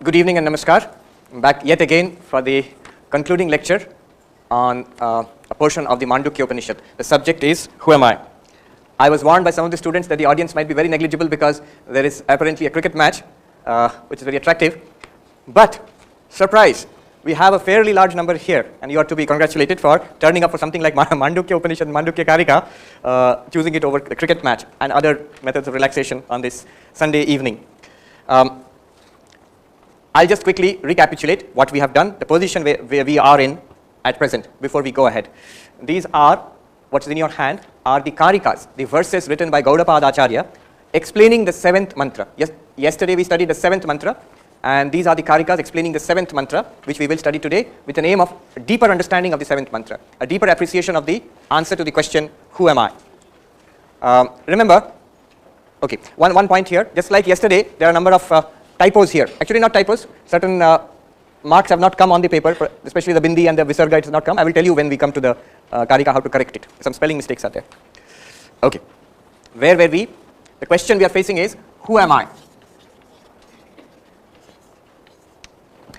Good evening and namaskar. I'm back yet again for the concluding lecture on a portion of the Mandukya Upanishad. The subject is, who am I? I was warned by some of the students that the audience might be very negligible because there is apparently a cricket match, which is very attractive. But, surprise, we have a fairly large number here, and you are to be congratulated for turning up for something like Mandukya Upanishad, Mandukya Karika, choosing it over the cricket match and other methods of relaxation on this Sunday evening. I'll just quickly recapitulate what we have done, the position where we are in at present before we go ahead. These are, what's in your hand, are the Karikas, the verses written by Gaudapada Acharya explaining the 7th mantra. Yesterday we studied the 7th mantra, and these are the Karikas explaining the 7th mantra, which we will study today with an aim of a deeper understanding of the 7th mantra, a deeper appreciation of the answer to the question, who am I? Remember, okay, one point here, just like yesterday, there are a number of typos here. Actually not typos, certain marks have not come on the paper, especially the Bindi and the Visarga, it has not come. I will tell you when we come to the Karika how to correct it. Some spelling mistakes are there. Okay, where were we? The question we are facing is, who am I?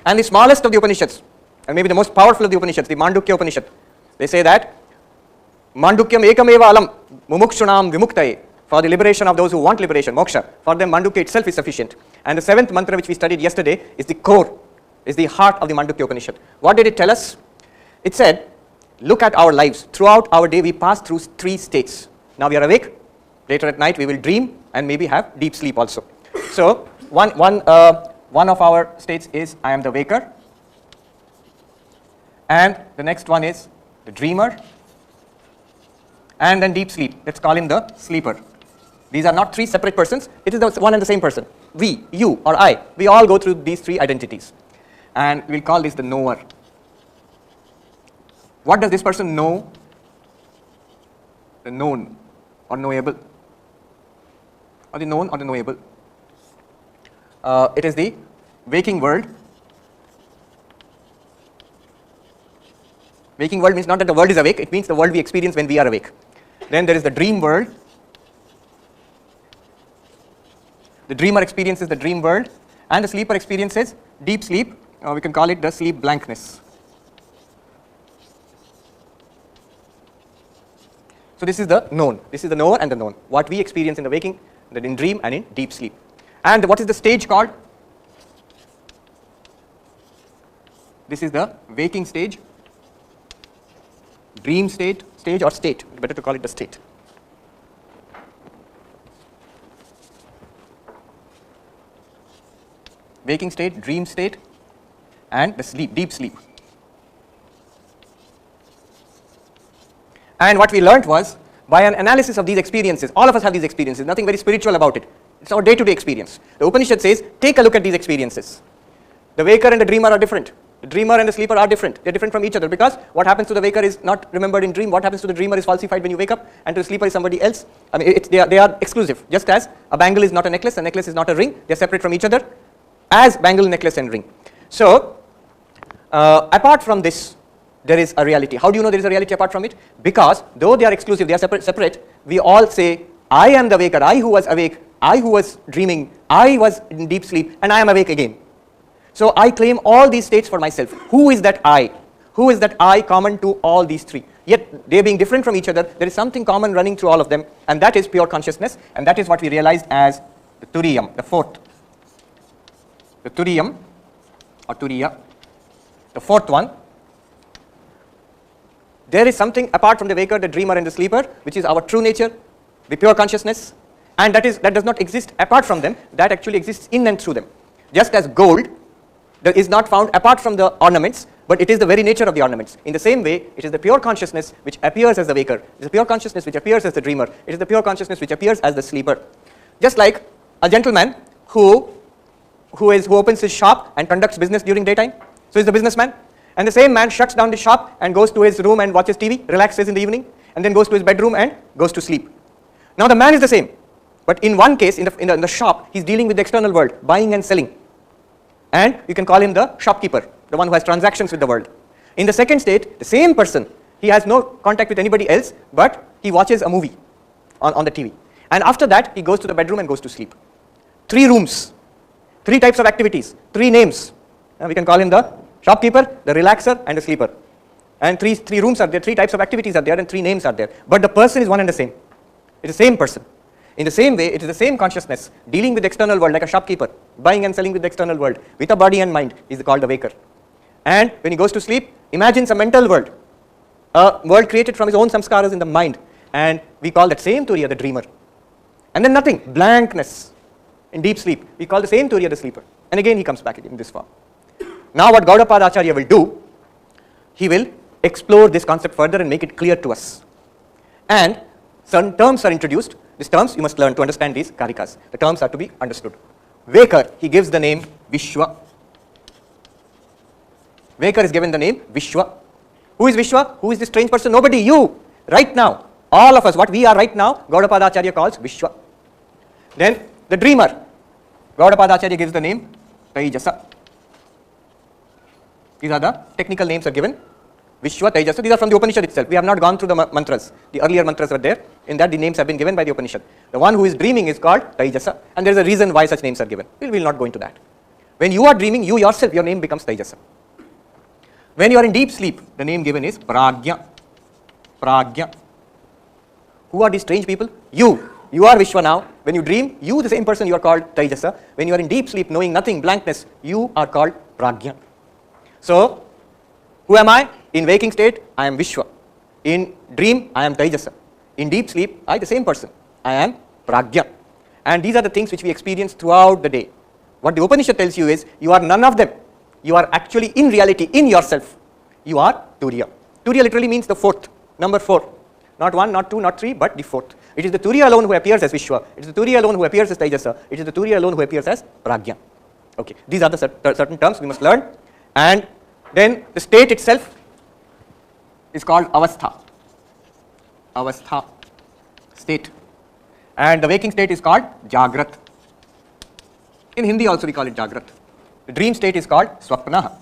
And the smallest of the Upanishads, and maybe the most powerful of the Upanishads, the Mandukya Upanishad, they say that Mandukyam ekameva alam mumukshunam vimuktaye, for the liberation of those who want liberation, moksha. For them Mandukya itself is sufficient. And the 7th mantra which we studied yesterday is the core, is the heart of the Mandukya Upanishad. What did it tell us? It said, look at our lives. Throughout our day we pass through 3 states. Now we are awake, later at night we will dream and maybe have deep sleep also. So one of our states is I am the waker, and the next one is the dreamer, and then deep sleep. Let's call him the sleeper. These are not 3 separate persons, it is the one and the same person. We, you or I, we all go through these 3 identities, and we will call this the knower. What does this person know? The known or knowable, or the known or the knowable. It is the waking world. Waking world means not that the world is awake, it means the world we experience when we are awake. Then there is the dream world. The dreamer experiences the dream world, and the sleeper experiences deep sleep, or we can call it the sleep blankness. So this is the known, this is the knower and the known, what we experience in the waking, in dream and in deep sleep. And what is the stage called? This is the waking stage, dream stage or state, better to call it the state. Waking state, dream state, and the sleep, deep sleep. And what we learnt was, by an analysis of these experiences, all of us have these experiences, nothing very spiritual about it. It's our day-to-day experience. The Upanishad says, take a look at these experiences. The waker and the dreamer are different. The dreamer and the sleeper are different. They're different from each other because what happens to the waker is not remembered in dream. What happens to the dreamer is falsified when you wake up, and to the sleeper is somebody else. I mean, they are exclusive. Just as a bangle is not a necklace is not a ring. They're separate from each other as bangle, necklace and ring. So, apart from this, there is a reality. How do you know there is a reality apart from it? Because though they are exclusive, they are separate, we all say, I am the waker, I who was awake, I who was dreaming, I was in deep sleep, and I am awake again. So I claim all these states for myself. Who is that I? Who is that I common to all these 3? Yet they being different from each other, there is something common running through all of them, and that is pure consciousness, and that is what we realized as the Turiyam, the 4th. The Turiyam or Turiya, the 4th one. There is something apart from the waker, the dreamer and the sleeper, which is our true nature, the pure consciousness, and that does not exist apart from them, that actually exists in and through them. Just as gold that is not found apart from the ornaments, but it is the very nature of the ornaments. In the same way, it is the pure consciousness which appears as the waker, it is the pure consciousness which appears as the dreamer, it is the pure consciousness which appears as the sleeper. Just like a gentleman who opens his shop and conducts business during daytime, so he's the businessman, and the same man shuts down the shop and goes to his room and watches TV, relaxes in the evening, and then goes to his bedroom and goes to sleep. Now the man is the same, but in one case, in the shop, he's dealing with the external world, buying and selling, and you can call him the shopkeeper, the one who has transactions with the world. In the second state, the same person, he has no contact with anybody else, but he watches a movie on the TV, and after that he goes to the bedroom and goes to sleep. 3 rooms, Three types of activities, three names. We can call him the shopkeeper, the relaxer, and the sleeper. And three rooms are there, three types of activities are there, and three names are there. But the person is one and the same. It's the same person. In the same way, it is the same consciousness, dealing with the external world like a shopkeeper, buying and selling with the external world, with a body and mind, is called the waker. And when he goes to sleep, imagines a mental world, a world created from his own samskaras in the mind, and we call that same Turiya the dreamer. And then nothing, blankness. In deep sleep, we call the same Turiya the sleeper. And again he comes back in this form. Now what Gaudapada Acharya will do, he will explore this concept further and make it clear to us. And certain terms are introduced. These terms you must learn to understand these karikas. The terms are to be understood. Waker, he gives the name Vishwa. Waker is given the name Vishwa. Who is Vishwa? Who is this strange person? Nobody, you. Right now, all of us, what we are right now, Gaudapada Acharya calls Vishwa. Then the dreamer, Gaudapada Acharya gives the name Taijasa. These are the technical names are given. Vishwa, Taijasa, these are from the Upanishad itself. We have not gone through the mantras. The earlier mantras were there. In that the names have been given by the Upanishad. The one who is dreaming is called Taijasa, and there is a reason why such names are given. We will not go into that. When you are dreaming, you yourself, your name becomes Taijasa. When you are in deep sleep, the name given is Pragya. Pragya. Who are these strange people? You. You are Vishwa now. When you dream, you, the same person, you are called Taijasa. When you are in deep sleep, knowing nothing, blankness, you are called Pragya. So, who am I? In waking state, I am Vishwa. In dream, I am Taijasa. In deep sleep, I the same person. I am Pragya. And these are the things which we experience throughout the day. What the Upanishad tells you is, you are none of them. You are actually in reality, in yourself. You are Turiya. Turiya literally means the fourth, number 4. Not 1, not 2, not 3, but the fourth. It is the Turiya alone who appears as Vishwa. It is the Turiya alone who appears as Taijasa. It is the Turiya alone who appears as Pragya. Okay, these are the certain terms we must learn. And then the state itself is called Avastha. Avastha, state. And the waking state is called Jagrat. In Hindi also we call it Jagrat. The dream state is called Swapna.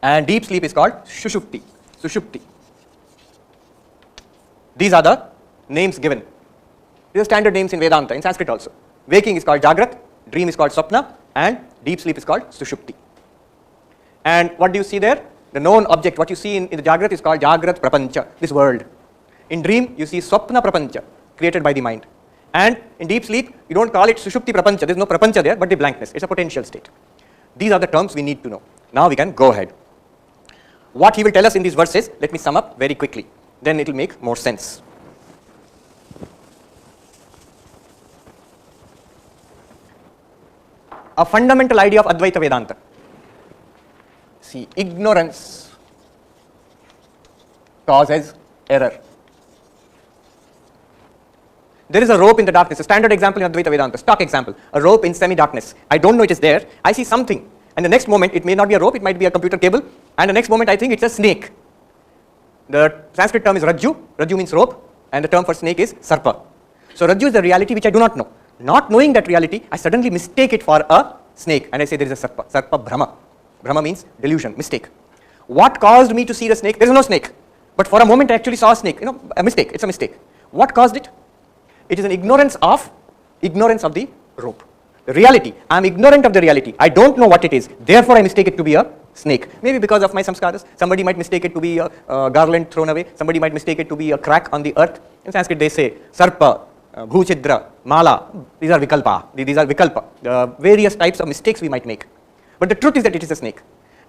And deep sleep is called Shushupti. Sushupti. These are the names given. These are standard names in Vedanta, in Sanskrit also. Waking is called Jagrat, dream is called Swapna, and deep sleep is called Sushupti. And what do you see there? The known object, what you see in the Jagrat is called Jagrat Prapancha, this world. In dream, you see Swapna Prapancha, created by the mind. And in deep sleep, you don't call it Sushupti Prapancha, there is no Prapancha there, but the blankness, it's a potential state. These are the terms we need to know. Now we can go ahead. What he will tell us in these verses, let me sum up very quickly. Then it will make more sense. A fundamental idea of Advaita Vedanta. See, ignorance causes error. There is a rope in the darkness, a standard example in Advaita Vedanta, stock example, a rope in semi-darkness. I don't know it is there, I see something, and the next moment it may not be a rope, it might be a computer cable, and the next moment I think it's a snake. The Sanskrit term is Rajju, Rajju means rope, and the term for snake is Sarpa. So Rajju is the reality which I do not know. Not knowing that reality, I suddenly mistake it for a snake, and I say there is a Sarpa, Sarpa Brahma. Brahma means delusion, mistake. What caused me to see the snake? There is no snake, but for a moment I actually saw a snake, a mistake, it's a mistake. What caused it? It is an ignorance of the rope. The reality, I am ignorant of the reality, I don't know what it is, therefore I mistake it to be a snake. Maybe because of my samskaras, somebody might mistake it to be a garland thrown away, somebody might mistake it to be a crack on the earth. In Sanskrit they say, Sarpa, Bhuchidra, Mala, these are Vikalpa, various types of mistakes we might make. But the truth is that it is a snake,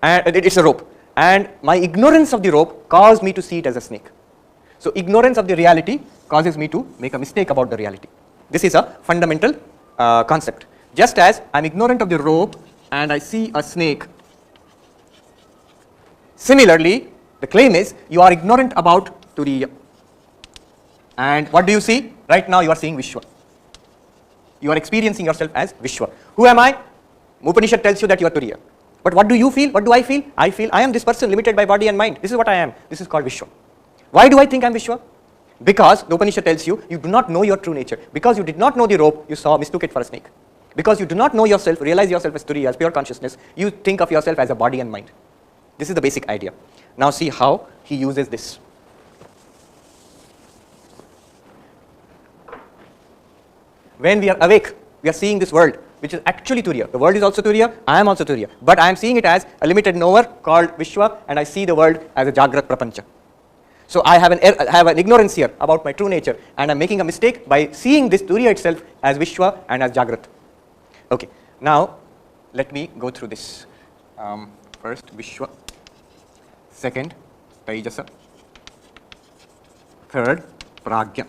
and it's a rope, and my ignorance of the rope caused me to see it as a snake. So ignorance of the reality causes me to make a mistake about the reality. This is a fundamental concept. Just as I am ignorant of the rope and I see a snake, similarly the claim is you are ignorant about Turiya. And what do you see? Right now you are seeing Vishwa. You are experiencing yourself as Vishwa. Who am I? Upanishad tells you that you are Turiya. But what do you feel? What do I feel? I feel I am this person limited by body and mind. This is what I am. This is called Vishwa. Why do I think I am Vishwa? Because the Upanishad tells you, you do not know your true nature. Because you did not know the rope, you mistook it for a snake. Because you do not know yourself, realize yourself as Turiya, as pure consciousness, you think of yourself as a body and mind. This is the basic idea. Now see how he uses this. When we are awake, we are seeing this world, which is actually Turiya. The world is also Turiya, I am also Turiya. But I am seeing it as a limited knower called Vishwa, and I see the world as a Jagrat Prapancha. So I have an ignorance here about my true nature, and I am making a mistake by seeing this Turiya itself as Vishwa and as Jagrat. Okay, now let me go through this. First Vishwa, second Taijasa, third Pragya,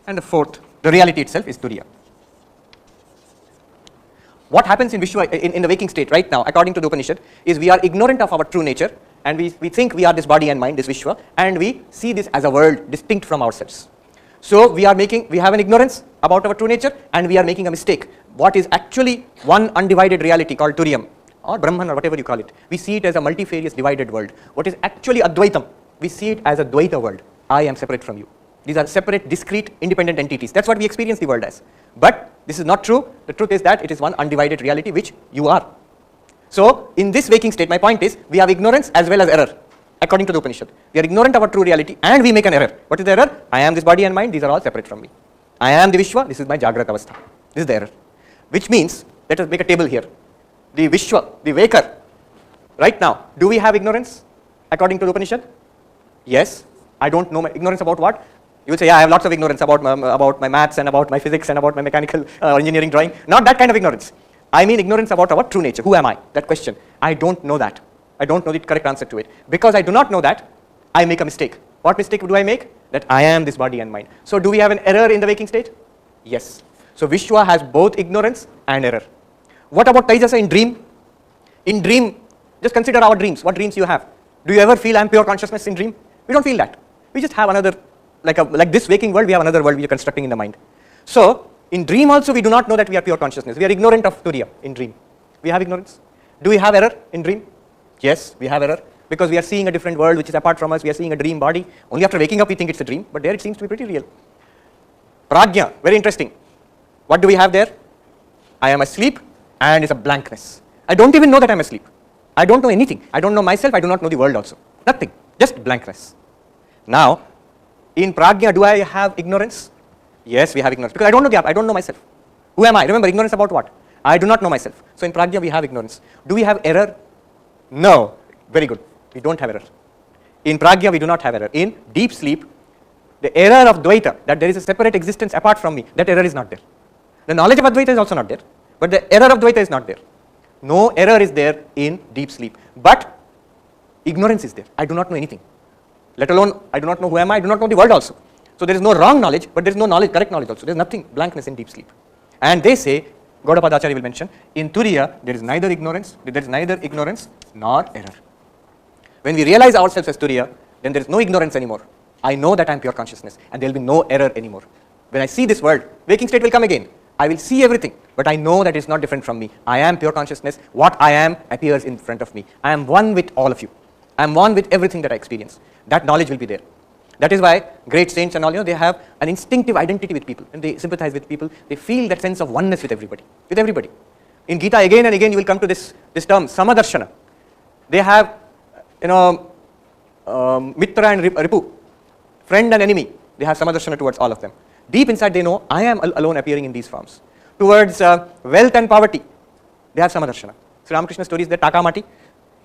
and the fourth, the reality itself, is Turiya. What happens in Vishwa, in the waking state right now, according to the Upanishad, is we are ignorant of our true nature, and we think we are this body and mind, this Vishwa, and we see this as a world distinct from ourselves. So we have an ignorance about our true nature, and we are making a mistake. What is actually one undivided reality called Turiyam, or Brahman, or whatever you call it. We see it as a multifarious divided world. What is actually Advaitam, we see it as a Dvaita world. I am separate from you. These are separate, discrete, independent entities. That's what we experience the world as. But this is not true. The truth is that it is one undivided reality which you are. So in this waking state, my point is, we have ignorance as well as error, according to the Upanishad. We are ignorant of our true reality, and we make an error. What is the error? I am this body and mind, these are all separate from me. I am the Vishwa, this is my Jagrat Avastha. This is the error. Which means, let us make a table here. The Vishwa, the waker, right now, do we have ignorance, according to the Upanishad? Yes. I don't know. My ignorance about what? You will say, yeah, I have lots of ignorance about my maths and about my physics and about my mechanical engineering drawing. Not that kind of ignorance. I mean ignorance about our true nature. Who am I? That question. I don't know that. I don't know the correct answer to it. Because I do not know that, I make a mistake. What mistake do I make? That I am this body and mind. So do we have an error in the waking state? Yes. So Vishwa has both ignorance and error. What about Taijasa in dream? In dream, just consider our dreams. What dreams you have? Do you ever feel I am pure consciousness in dream? We don't feel that. We just have another, like this waking world, we have another world we are constructing in the mind. So in dream also we do not know that we are pure consciousness. We are ignorant of Turiya in dream. We have ignorance. Do we have error in dream? Yes, we have error. Because we are seeing a different world which is apart from us. We are seeing a dream body. Only after waking up we think it's a dream, but there it seems to be pretty real. Prajna, very interesting. What do we have there? I am asleep and it's a blankness. I don't even know that I am asleep. I don't know anything. I don't know myself. I do not know the world also. Nothing. Just blankness. Now, in Prajna, do I have ignorance? Yes, we have ignorance. Because I don't know the I don't know myself. Who am I? Remember, ignorance about what? I do not know myself. So in Prajna, we have ignorance. Do we have error? No. Very good. We don't have error. In Prajna, we do not have error. In deep sleep, the error of Dvaita, that there is a separate existence apart from me, that error is not there. The knowledge of Advaita is also not there, but the error of Dvaita is not there. No error is there in deep sleep, but ignorance is there. I do not know anything. Let alone, I do not know who am I do not know the world also. So there is no wrong knowledge, but there is no knowledge, correct knowledge also. There is nothing, blankness in deep sleep. And they say, Gaudapada Acharya will mention, in Turiya, there is neither ignorance nor error. When we realize ourselves as Turiya, then there is no ignorance anymore. I know that I am pure consciousness, and there will be no error anymore. When I see this world, waking state will come again. I will see everything, but I know that it is not different from me. I am pure consciousness. What I am appears in front of me. I am one with all of you. I am one with everything that I experience. That knowledge will be there. That is why great saints and all, they have an instinctive identity with people, and they sympathize with people. They feel that sense of oneness with everybody. In Gita, again and again, you will come to this term, Samadarshana. They have, Mitra and Ripu, friend and enemy. They have Samadarshana towards all of them. Deep inside, they know, I am alone appearing in these forms. Towards wealth and poverty, they have Samadarshana. Sri Ramakrishna story is there, Taka Mati.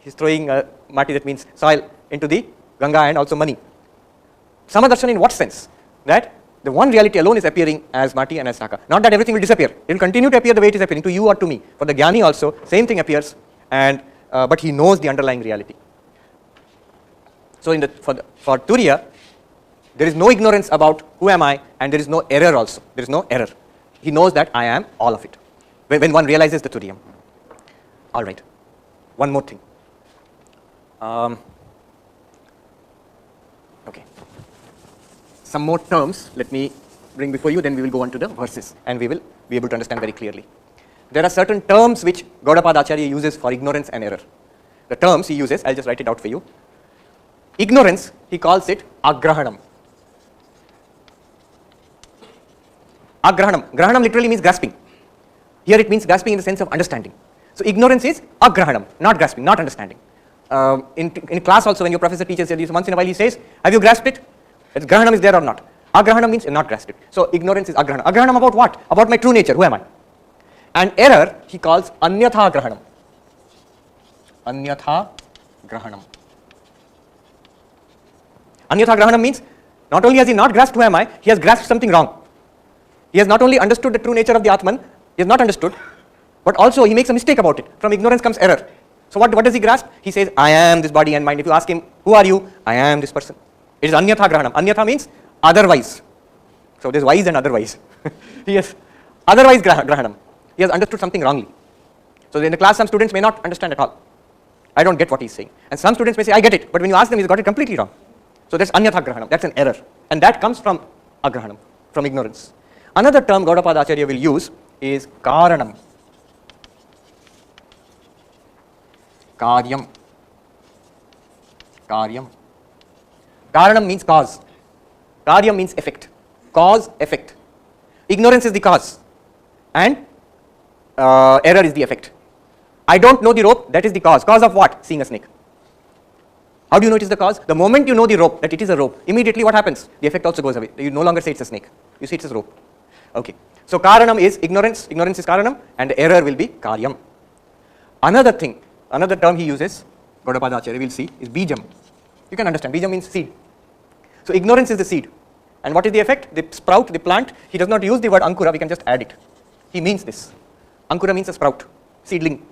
He's throwing Mati, that means soil, into the Ganga, and also money. Samadarshana in what sense? That the one reality alone is appearing as Mati and as Taka. Not that everything will disappear. It will continue to appear the way it is appearing to you or to me. For the Jnani also, same thing appears, and but he knows the underlying reality. So for Turiya, there is no ignorance about who am I, and there is no error also. There is no error. He knows that I am all of it. When one realizes the Turiyam. All right. One more thing. Okay. Some more terms let me bring before you, then we will go on to the verses, and we will be able to understand very clearly. There are certain terms which Gaudapada Acharya uses for ignorance and error. The terms he uses, I'll just write it out for you. Ignorance, he calls it agrahanam. Agrahanam. Grahanam literally means grasping. Here it means grasping in the sense of understanding. So ignorance is agrahanam, not grasping, not understanding. In class also, when your professor teaches you, once in a while he says, have you grasped it? Grahanam is there or not? Agrahanam means not grasped it. So ignorance is agrahanam. Agrahanam about what? About my true nature. Who am I? And error he calls anyatha grahanam. Anyatha grahanam. Anyatha grahanam means not only has he not grasped who am I, he has grasped something wrong. He has not only understood the true nature of the Atman, he has not understood, but also he makes a mistake about it. From ignorance comes error. So what does he grasp? He says, I am this body and mind. If you ask him, who are you? I am this person. It is anyatha grahanam. Anyatha means otherwise. So there is wise and otherwise. Yes, otherwise grahanam. He has understood something wrongly. So in the class some students may not understand at all. I don't get what he is saying. And some students may say, I get it. But when you ask them, he's got it completely wrong. So that's anyatha grahanam. That's an error. And that comes from agrahanam, from ignorance. Another term Gaudapada Acharya will use is karanam. Karyam. Karyam. Karanam means cause. Karyam means effect. Cause, effect. Ignorance is the cause. And error is the effect. I don't know the rope, that is the cause. Cause of what? Seeing a snake. How do you know it is the cause? The moment you know the rope, that it is a rope, immediately what happens? The effect also goes away. You no longer say it's a snake. You say it's a rope. Okay. So karanam is ignorance. Ignorance is karanam, and the error will be karyam. Another thing, another term he uses, Gaudapada Acharya will see, is bijam. You can understand. Bijam means seed. So ignorance is the seed. And what is the effect? The sprout, the plant, he does not use the word ankura, we can just add it. He means this. Ankura means a sprout, seedling.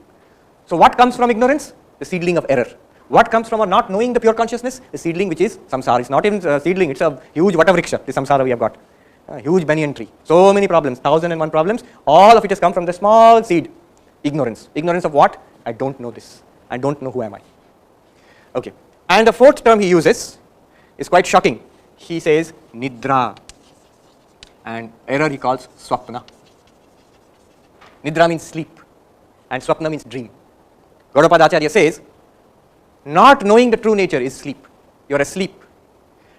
So what comes from ignorance? The seedling of error. What comes from not knowing the pure consciousness? The seedling which is samsara. It's not even a seedling, it's a huge vatavriksha, the samsara we have got. A huge banyan tree. So many problems, 1001 problems. All of it has come from the small seed. Ignorance. Ignorance of what? I don't know this. I don't know who am I. Okay. And the fourth term he uses is quite shocking. He says nidra. And error he calls swapna. Nidra means sleep. And swapna means dream. Gaudapada Acharya says, not knowing the true nature is sleep. You are asleep.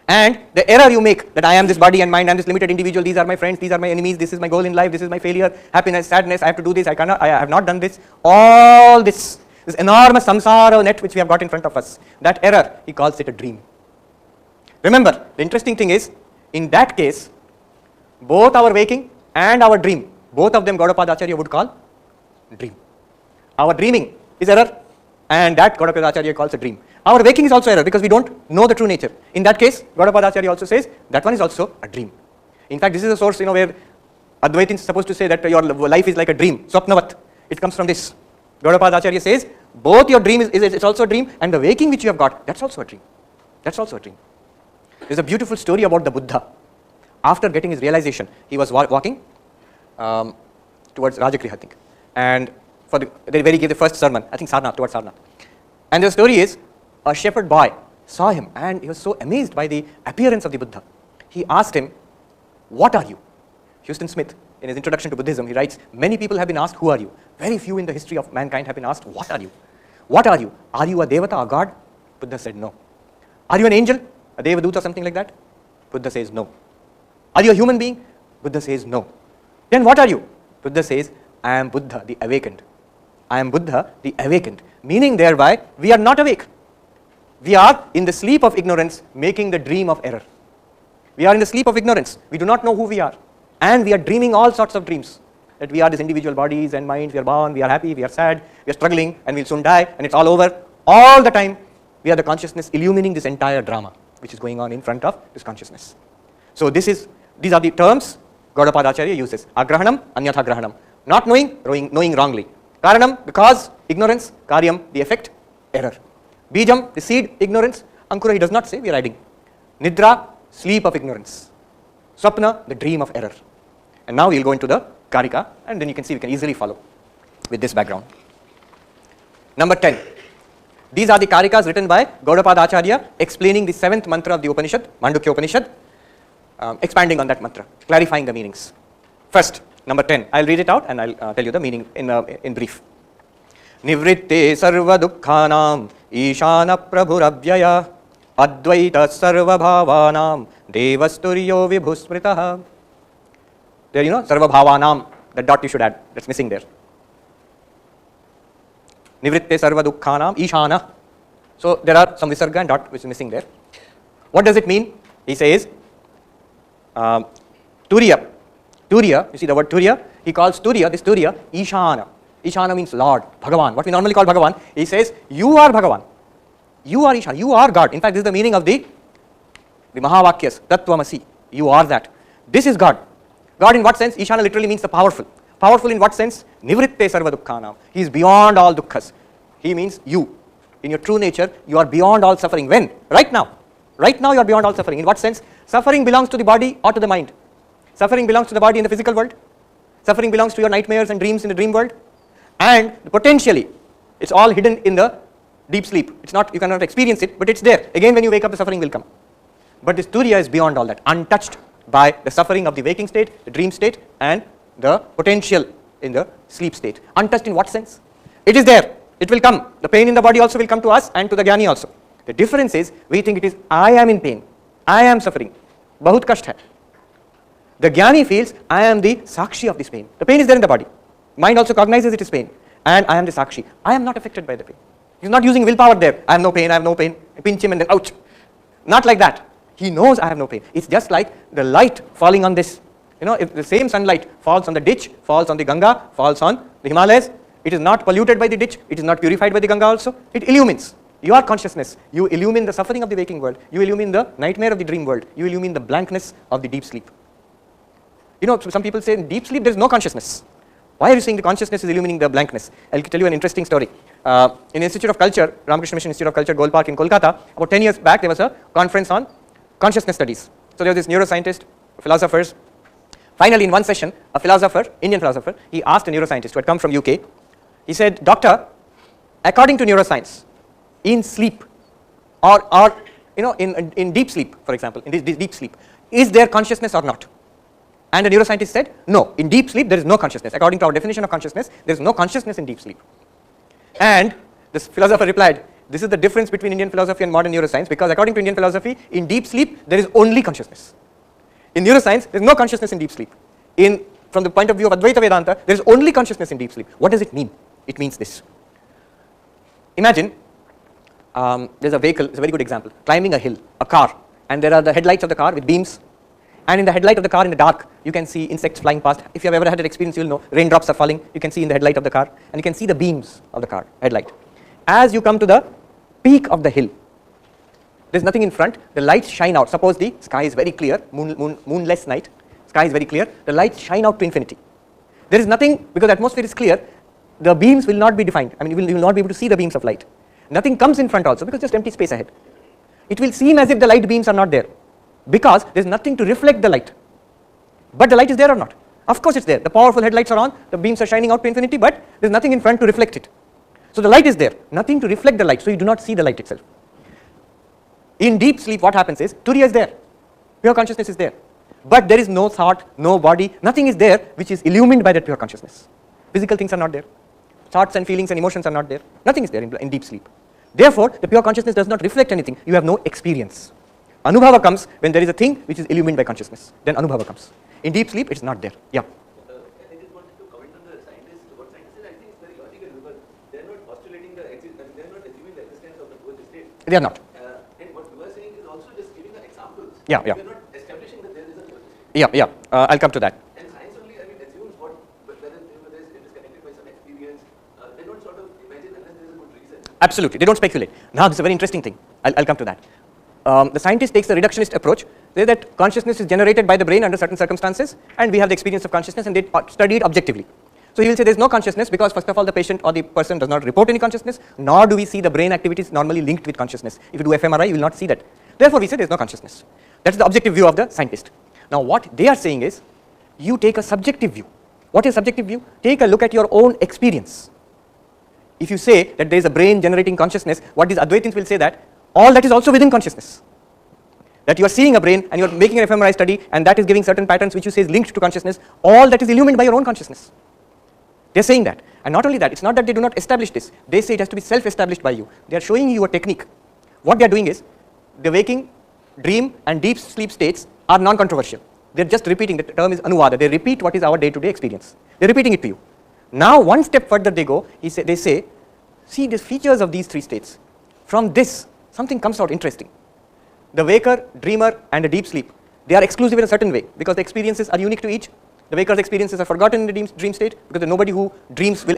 And the error you make, that I am this body and mind, I am this limited individual, these are my friends, these are my enemies, this is my goal in life, this is my failure, happiness, sadness, I have to do this, I have not done this, all this enormous samsara net which we have got in front of us, that error, he calls it a dream. Remember, the interesting thing is, in that case, both our waking and our dream, both of them Gaudapada Acharya would call dream. Our dreaming is error, and that Gaudapada Acharya calls a dream. Our waking is also error because we don't know the true nature. In that case, Gaudapada Acharya also says that one is also a dream. In fact, this is a source, where Advaitin is supposed to say that your life is like a dream, swapnavat. It comes from this. Gaudapada Acharya says both your dream is also a dream, and the waking which you have got, that's also a dream. That's also a dream. There's a beautiful story about the Buddha. After getting his realization, he was walking towards Rajakriha, I think, and where he gave the first sermon, I think Sarnath, towards Sarnath. And the story is, a shepherd boy saw him and he was so amazed by the appearance of the Buddha. He asked him, what are you? Houston Smith, in his introduction to Buddhism, he writes, many people have been asked, who are you? Very few in the history of mankind have been asked, what are you? What are you? Are you a devata, a god? Buddha said, no. Are you an angel? A devaduta or something like that? Buddha says, no. Are you a human being? Buddha says, no. Then what are you? Buddha says, I am Buddha, the awakened. I am Buddha, the awakened. Meaning thereby, we are not awake. We are in the sleep of ignorance, making the dream of error. We are in the sleep of ignorance. We do not know who we are. And we are dreaming all sorts of dreams. That we are these individual bodies and minds, we are born, we are happy, we are sad, we are struggling, and we'll soon die, and it's all over. All the time, we are the consciousness illumining this entire drama, which is going on in front of this consciousness. So these are the terms Gaudapada Acharya uses. Agrahanam, anyatha grahanam. Not knowing, knowing wrongly. Karanam, the cause, ignorance. Karyam, the effect, error. Bijam, the seed, ignorance. Ankura, he does not say, we are adding. Nidra, sleep of ignorance. Swapna, the dream of error. And now we will go into the Karika, and then you can see we can easily follow with this background. Number 10. These are the Karikas written by Gaudapada Acharya, explaining the 7th mantra of the Upanishad, Mandukya Upanishad, expanding on that mantra, clarifying the meanings. First, number 10. I will read it out and I will tell you the meaning in brief. Nivritte sarva dukkhanam ishana prabhuravyaya advaita sarva bhavanam devasturyo vibhusmritaha. There sarva bhavanam, that dot you should add, that's missing there. Nivritte sarva dukkhanam ishana. So there are some visarga and dot which is missing there. What does it mean? He says, Turiya, you see the word Turiya, he calls this Turiya, Ishana. Ishana means Lord, Bhagavan. What we normally call Bhagavan, he says, you are Bhagavan. You are Ishana, you are God. In fact, this is the meaning of the Mahavakyas, Tattvamasi. You are that. This is God. God in what sense? Ishana literally means the powerful. Powerful in what sense? Nivritte sarva dukkhanam. He is beyond all dukkhas. He means you. In your true nature, you are beyond all suffering. When? Right now. Right now you are beyond all suffering. In what sense? Suffering belongs to the body or to the mind. Suffering belongs to the body in the physical world. Suffering belongs to your nightmares and dreams in the dream world. And potentially, it's all hidden in the deep sleep. It's not, you cannot experience it, but it's there. Again, when you wake up, the suffering will come. But this Turiya is beyond all that, untouched by the suffering of the waking state, the dream state, and the potential in the sleep state. Untouched in what sense? It is there. It will come. The pain in the body also will come to us and to the Jnani also. The difference is, we think it is, I am in pain. I am suffering. Bahut kasht hai. The Jnani feels, I am the Sakshi of this pain. The pain is there in the body. Mind also cognizes it is pain. And I am the Sakshi. I am not affected by the pain. He is not using willpower there. I have no pain, I have no pain. I pinch him and then ouch. Not like that. He knows I have no pain. It's just like the light falling on this. You know, if the same sunlight falls on the ditch, falls on the Ganga, falls on the Himalayas, it is not polluted by the ditch, it is not purified by the Ganga also. It illumines your consciousness. You illumine the suffering of the waking world. You illumine the nightmare of the dream world. You illumine the blankness of the deep sleep. You know, some people say in deep sleep there is no consciousness. Why are you saying the consciousness is illumining the blankness? I'll tell you an interesting story. In Institute of Culture, Ramakrishna Mission Institute of Culture, Gold Park in Kolkata, about 10 years back there was a conference on consciousness studies. So there was this neuroscientist, philosophers. Finally in one session, a philosopher, Indian philosopher, he asked a neuroscientist who had come from UK, he said, doctor, according to neuroscience, in sleep or you know, in deep sleep, for example, in this deep sleep, is there consciousness or not? And the neuroscientist said, no, in deep sleep there is no consciousness. According to our definition of consciousness, there is no consciousness in deep sleep. And this philosopher replied, this is the difference between Indian philosophy and modern neuroscience, because according to Indian philosophy, in deep sleep there is only consciousness. In neuroscience, there is no consciousness in deep sleep. From the point of view of Advaita Vedanta, there is only consciousness in deep sleep. What does it mean? It means this. Imagine there's a vehicle, it's a very good example, climbing a hill, a car, and there are the headlights of the car with beams, and in the headlight of the car in the dark, you can see insects flying past. If you have ever had that experience, you will know raindrops are falling, you can see in the headlight of the car, and you can see the beams of the car, headlight. As you come to the peak of the hill, there's nothing in front, the lights shine out. Suppose the sky is very clear, moonless night, sky is very clear, the lights shine out to infinity. There is nothing, because the atmosphere is clear, the beams will not be defined. I mean, you will not be able to see the beams of light. Nothing comes in front also, because just empty space ahead. It will seem as if the light beams are not there, because there is nothing to reflect the light. But the light is there or not? Of course it's there. The powerful headlights are on, the beams are shining out to infinity, but there is nothing in front to reflect it. So the light is there, nothing to reflect the light, so you do not see the light itself. In deep sleep what happens is, Turiya is there, pure consciousness is there, but there is no thought, no body, nothing is there which is illumined by that pure consciousness. Physical things are not there, thoughts and feelings and emotions are not there, nothing is there in deep sleep. Therefore, the pure consciousness does not reflect anything, you have no experience. Anubhava comes when there is a thing which is illumined by consciousness, then Anubhava comes. In deep sleep, it is not there. Yeah. I just wanted to comment on the scientists. What scientists say, I think it's very logical, because they are not postulating they are not assuming the existence of the fourth state. They are not. And what you are saying is also just giving the examples. Yeah. They are not establishing that there is a fourth Yeah. state. I'll come to that. And science only, assumes whether it is connected by some experience. They don't sort of imagine unless there is a good reason. Absolutely, they don't speculate. Now this is a very interesting thing. I'll come to that. The scientist takes a reductionist approach. They say that consciousness is generated by the brain under certain circumstances, and we have the experience of consciousness, and they study it objectively. So he will say there is no consciousness because first of all the patient or the person does not report any consciousness, nor do we see the brain activities normally linked with consciousness. If you do fMRI, you will not see that. Therefore we say there is no consciousness. That is the objective view of the scientist. Now what they are saying is, you take a subjective view. What is subjective view? Take a look at your own experience. If you say that there is a brain generating consciousness, what these Advaitins will say that all that is also within consciousness. That you are seeing a brain and you are making an fMRI study, and that is giving certain patterns which you say is linked to consciousness, all that is illumined by your own consciousness. They are saying that. And not only that, it's not that they do not establish this, they say it has to be self-established by you. They are showing you a technique. What they are doing is, the waking, dream and deep sleep states are non-controversial. They are just repeating, the term is anuvada, they repeat what is our day-to-day experience. They are repeating it to you. Now one step further they go, they say, see the features of these three states. From this, something comes out interesting. The waker, dreamer and the deep sleep, They are exclusive in a certain way because the experiences are unique to each. The waker's experiences are forgotten in the dream state because nobody who dreams will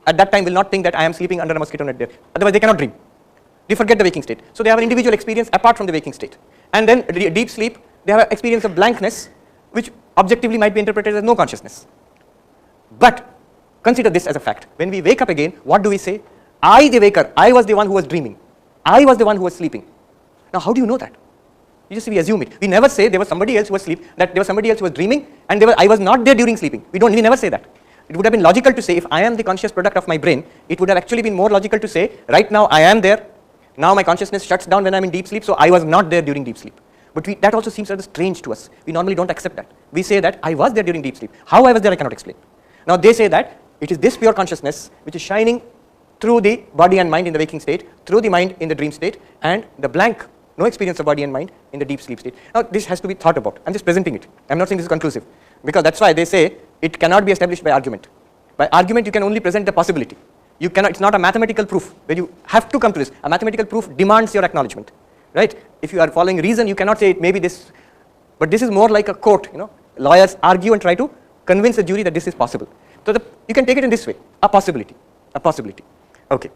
at that time will not think that I am sleeping under a mosquito net there. Otherwise they cannot dream. They forget the waking state. So they have an individual experience apart from the waking state. And then deep sleep, they have an experience of blankness, which objectively might be interpreted as no consciousness. But consider this as a fact. When we wake up again, what do we say? I, the waker, I was the one who was dreaming. I was the one who was sleeping. Now, how do you know that? We assume it. We never say there was somebody else who was asleep, that there was somebody else who was dreaming, and I was not there during sleeping. We never say that. It would have been logical to say, if I am the conscious product of my brain, it would have actually been more logical to say, right now I am there, now my consciousness shuts down when I am in deep sleep, so I was not there during deep sleep. But that also seems rather strange to us. We normally don't accept that. We say that I was there during deep sleep. How I was there, I cannot explain. Now they say that it is this pure consciousness which is shining through the body and mind in the waking state, through the mind in the dream state, and the blank, no experience of body and mind in the deep sleep state. Now this has to be thought about. I'm just presenting it. I'm not saying this is conclusive, because that's why they say it cannot be established by argument. By argument you can only present the possibility. You cannot, it's not a mathematical proof where you have to come to this. A mathematical proof demands your acknowledgement, right? If you are following reason, you cannot say it may be this, but this is more like a court, lawyers argue and try to convince the jury that this is possible. So you can take it in this way, a possibility. Okay.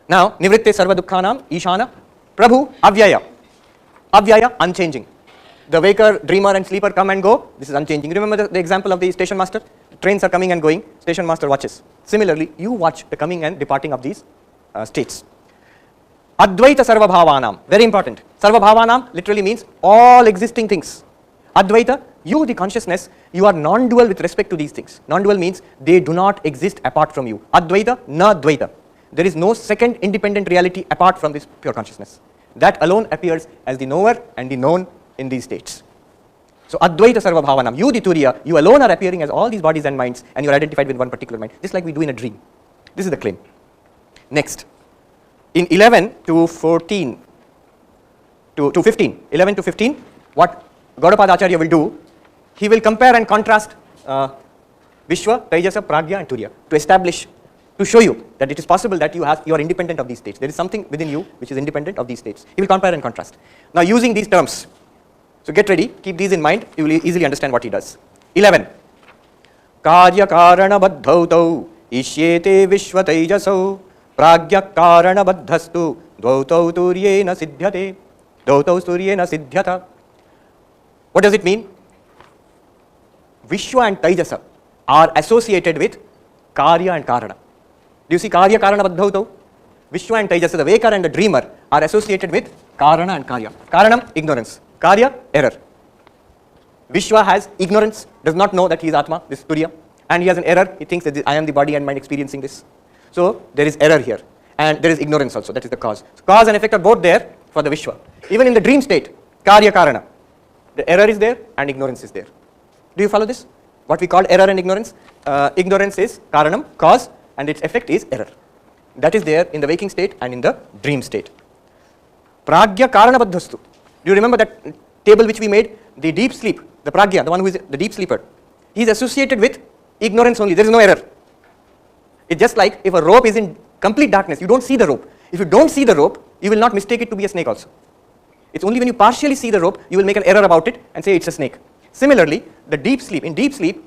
Now, nivritte sarva dukkhanam ishana prabhu avyaya. Avyaya, unchanging. The waker, dreamer and sleeper come and go, this is unchanging. Remember the example of the station master? Trains are coming and going, station master watches. Similarly, you watch the coming and departing of these states. Advaita sarva bhavanam, very important. Sarva bhavanam literally means all existing things. Advaita, you the consciousness, you are non-dual with respect to these things. Non-dual means they do not exist apart from you. Advaita, na dvaita. There is no second independent reality apart from this pure consciousness. That alone appears as the knower and the known in these states. So Advaita Sarva Bhavanam, you the Turiya, you alone are appearing as all these bodies and minds, and you are identified with one particular mind, just like we do in a dream. This is the claim. Next, in 11 to 14, to 15, 11 to 15, what Gaudapada Acharya will do, he will compare and contrast Vishwa, Taijasa, Pragya and Turiya to establish, to show you that it is possible that you are independent of these states. There is something within you which is independent of these states. He will compare and contrast. Now using these terms, so get ready, keep these in mind, you will easily understand what he does. 11. Karya karana baddhautau ishyete vishva taijasau pragya karana baddhastu dvautau turyena siddhyate dvautau turyena siddhyata. What does it mean? Vishwa and Taijasa are associated with Karya and Karana. Do you see Karya Karana Baddhautau? Vishwa and Taijasa, the waker and the dreamer, are associated with Karana and Karya. Karanam, ignorance. Karya, error. Vishwa has ignorance, does not know that he is Atma, this Turiya, and he has an error. He thinks that I am the body and mind experiencing this. So there is error here, and there is ignorance also. That is the cause. So cause and effect are both there for the Vishwa. Even in the dream state, Karya Karana, the error is there and ignorance is there. Do you follow this? What we call error and ignorance? Ignorance is Karanam, cause, and its effect is error. That is there in the waking state and in the dream state. Pragya Karana Baddhastu. Do you remember that table which we made? The deep sleep, the Pragya, the one who is the deep sleeper, he is associated with ignorance only. There is no error. It's just like if a rope is in complete darkness, you don't see the rope. If you don't see the rope, you will not mistake it to be a snake also. It's only when you partially see the rope, you will make an error about it and say it's a snake. Similarly, the deep sleep, in deep sleep,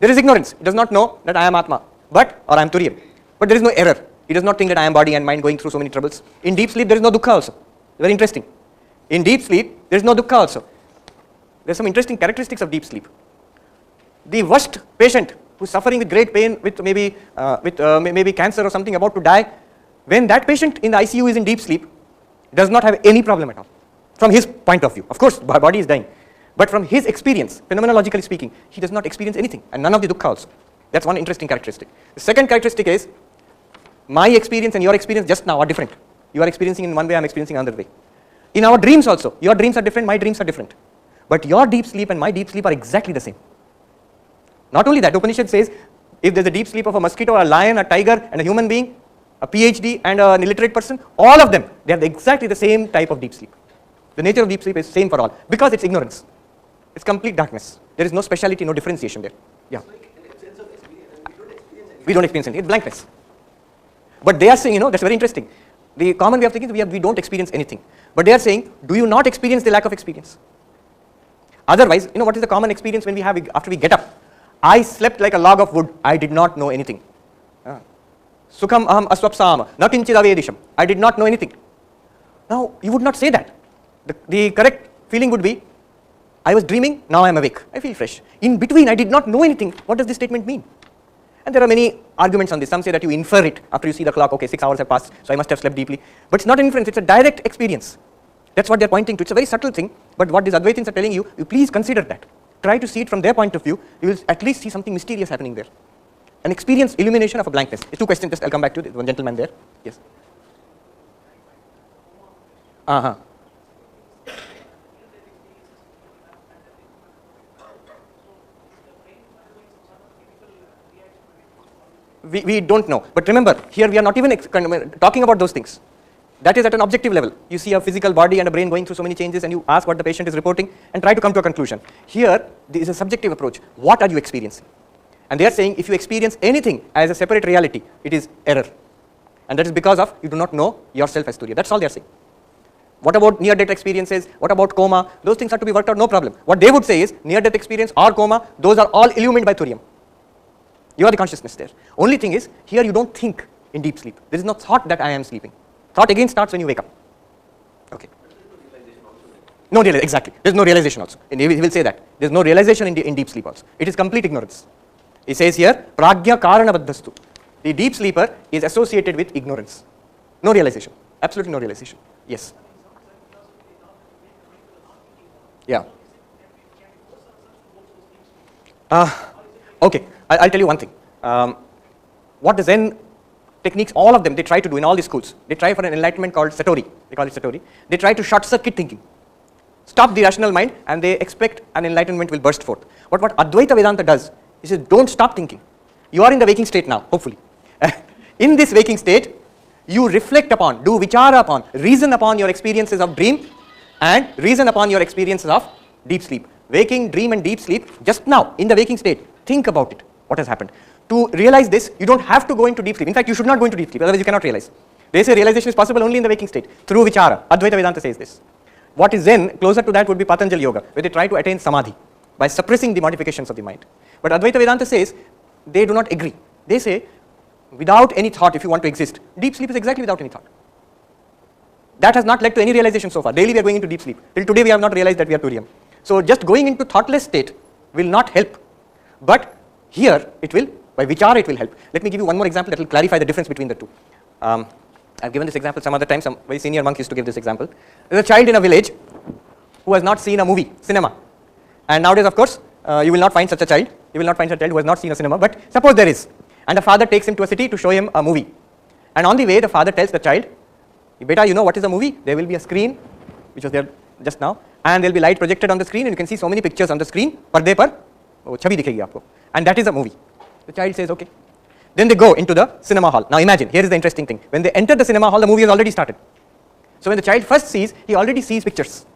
there is ignorance. It does not know that I am Atma, or I am Turiyam. But there is no error. He does not think that I am body and mind going through so many troubles. In deep sleep, there is no dukkha also. Very interesting. In deep sleep, there is no dukkha also. There are some interesting characteristics of deep sleep. The worst patient who is suffering with great pain, with maybe cancer or something about to die, when that patient in the ICU is in deep sleep, does not have any problem at all. From his point of view. Of course, my body is dying. But from his experience, phenomenologically speaking, he does not experience anything, and none of the dukkha also. That's one interesting characteristic. The second characteristic is, my experience and your experience just now are different. You are experiencing in one way, I am experiencing another way. In our dreams also, your dreams are different, my dreams are different. But your deep sleep and my deep sleep are exactly the same. Not only that, Upanishad says, if there is a deep sleep of a mosquito, a lion, a tiger, and a human being, a PhD and an illiterate person, all of them, they have exactly the same type of deep sleep. The nature of deep sleep is same for all, because it's ignorance. It's complete darkness. There is no speciality, no differentiation there. Yeah. It's like in a sense of experience, we don't experience anything. It's blankness. But they are saying, that's very interesting. The common way of thinking is we don't experience anything. But they are saying, do you not experience the lack of experience? Otherwise, you know what is the common experience when we have after we get up? I slept like a log of wood. I did not know anything. Sukham aham aswapsam na kinchid avedisham. I did not know anything. Now, you would not say that. The correct feeling would be, I was dreaming, now I am awake. I feel fresh. In between, I did not know anything. What does this statement mean? And there are many arguments on this. Some say that you infer it after you see the clock. Okay, 6 hours have passed, so I must have slept deeply. But it's not an inference, it's a direct experience. That's what they're pointing to. It's a very subtle thing, but what these Advaitins are telling you, you please consider that. Try to see it from their point of view. You will at least see something mysterious happening there. An experience, illumination of a blankness. Two questions, just I'll come back to it. One gentleman there. Yes. We don't know. But remember, here we are not even talking about those things. That is at an objective level. You see a physical body and a brain going through so many changes and you ask what the patient is reporting and try to come to a conclusion. Here, there is a subjective approach. What are you experiencing? And they are saying if you experience anything as a separate reality, it is error. And that is because of you do not know yourself as Turiya. That's all they are saying. What about near-death experiences? What about coma? Those things are to be worked out, no problem. What they would say is near-death experience or coma, those are all illumined by Turiyam. You are the consciousness there. Only thing is, here you don't think in deep sleep. There is no thought that I am sleeping. Thought again starts when you wake up. Okay. No realization, exactly. There is no realization also. And he will say that. There is no realization in deep sleep also. It is complete ignorance. He says here, pragya karana baddhastu. The deep sleeper is associated with ignorance. No realization. Absolutely no realization. Yes. Yeah. Okay. I'll tell you one thing. What the Zen techniques, all of them, they try to do in all these schools. They try for an enlightenment called Satori. They call it Satori. They try to short circuit thinking. Stop the rational mind and they expect an enlightenment will burst forth. But what Advaita Vedanta does, he says don't stop thinking. You are in the waking state now, hopefully. In this waking state, you reflect upon, do vichara upon, reason upon your experiences of dream and reason upon your experiences of deep sleep. Waking, dream and deep sleep, just now, in the waking state, think about it, what has happened. To realize this, you don't have to go into deep sleep. In fact, you should not go into deep sleep, otherwise you cannot realize. They say realization is possible only in the waking state, through vichara. Advaita Vedanta says this. What is then, closer to that would be Patanjali Yoga, where they try to attain samadhi by suppressing the modifications of the mind. But Advaita Vedanta says, they do not agree. They say, without any thought, if you want to exist, deep sleep is exactly without any thought. That has not led to any realization so far. Daily we are going into deep sleep. Till today we have not realized that we are Turiyam. So just going into thoughtless state will not help. But here it will, by vichara it will help. Let me give you one more example that will clarify the difference between the two. I've given this example some other time, some very senior monk used to give this example. There is a child in a village who has not seen a movie, cinema. And nowadays of course, you will not find such a child. You will not find such a child who has not seen a cinema, but suppose there is. And the father takes him to a city to show him a movie. And on the way the father tells the child, beta, you know what is a movie? There will be a screen, which was there just now, and there will be light projected on the screen and you can see so many pictures on the screen, पर्दे पर वो छवि दिखेगी आपको, and that is a movie. The child says okay. Then they go into the cinema hall. Now imagine, here is the interesting thing. When they enter the cinema hall, the movie has already started. So when the child first sees, he already sees pictures.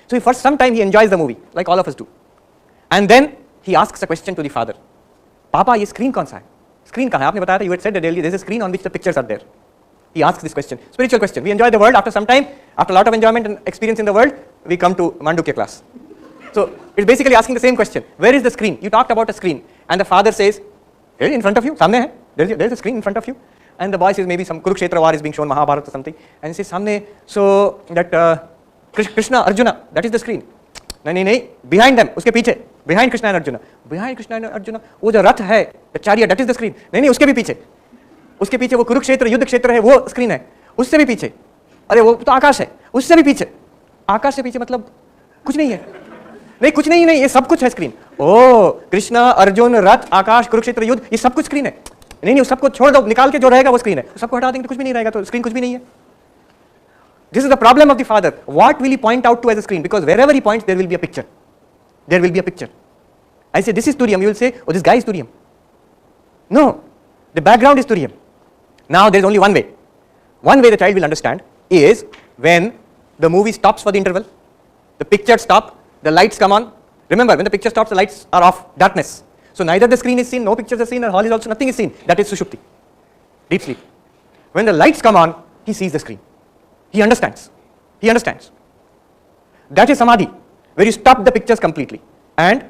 So for some time he enjoys the movie, like all of us do. And then he asks a question to the father. Papa, ये screen कौन सा है? Screen कहाँ है? आपने बताया था, you had said that there is a screen on which the pictures are there. He asks this question, spiritual question. We enjoy the world. After some time, after a lot of enjoyment and experience in the world, we come to Mandukya class. So it's basically asking the same question. Where is the screen? You talked about a screen. And the father says, here in front of you, सामने है. There is a screen in front of you. And the boy says maybe some Kurukshetra war is being shown, Mahabharata or something. And he says, सामने, so that Krishna, Arjuna, that is the screen. नहीं, behind them, उसके पीछे, behind Krishna and Arjuna. Behind Krishna and Arjuna, वो जो रथ है, the chariot, that is the screen. नहीं, उसके भी पीछे. उसके पीछे वो कुरुक्षेत्र युद्ध क्षेत्र है, वो स्क्रीन है. उससे भी पीछे, अरे वो तो आकाश है, उससे भी पीछे. आकाश से पीछे मतलब कुछ नहीं है. नहीं, कुछ नहीं, ये सब कुछ है स्क्रीन. ओ, कृष्ण, अर्जुन, रथ, आकाश, कुरुक्षेत्र युद्ध, ये सब कुछ स्क्रीन है. नहीं, उस सबको छोड़ दो, निकाल के जो रहेगा वो स्क्रीन है. सबको हटा देंगे तो कुछ भी नहीं रहेगा, तो स्क्रीन कुछ भी नहीं है. This is the problem of the father. What will he point out to as a screen? Because wherever he points, there will be a picture. There will be a picture. I say, this is Turiyam. You will say, oh, this guy is Turiyam. No, the background is Turiyam. Now there is only one way. One way the child will understand is when the movie stops for the interval, the pictures stop, the lights come on. Remember, when the picture stops, the lights are off, darkness. So neither the screen is seen, no pictures are seen, and hall is also nothing is seen. That is Sushupti, deep sleep. When the lights come on, he sees the screen. He understands. He understands. That is Samadhi. where you stop the pictures completely and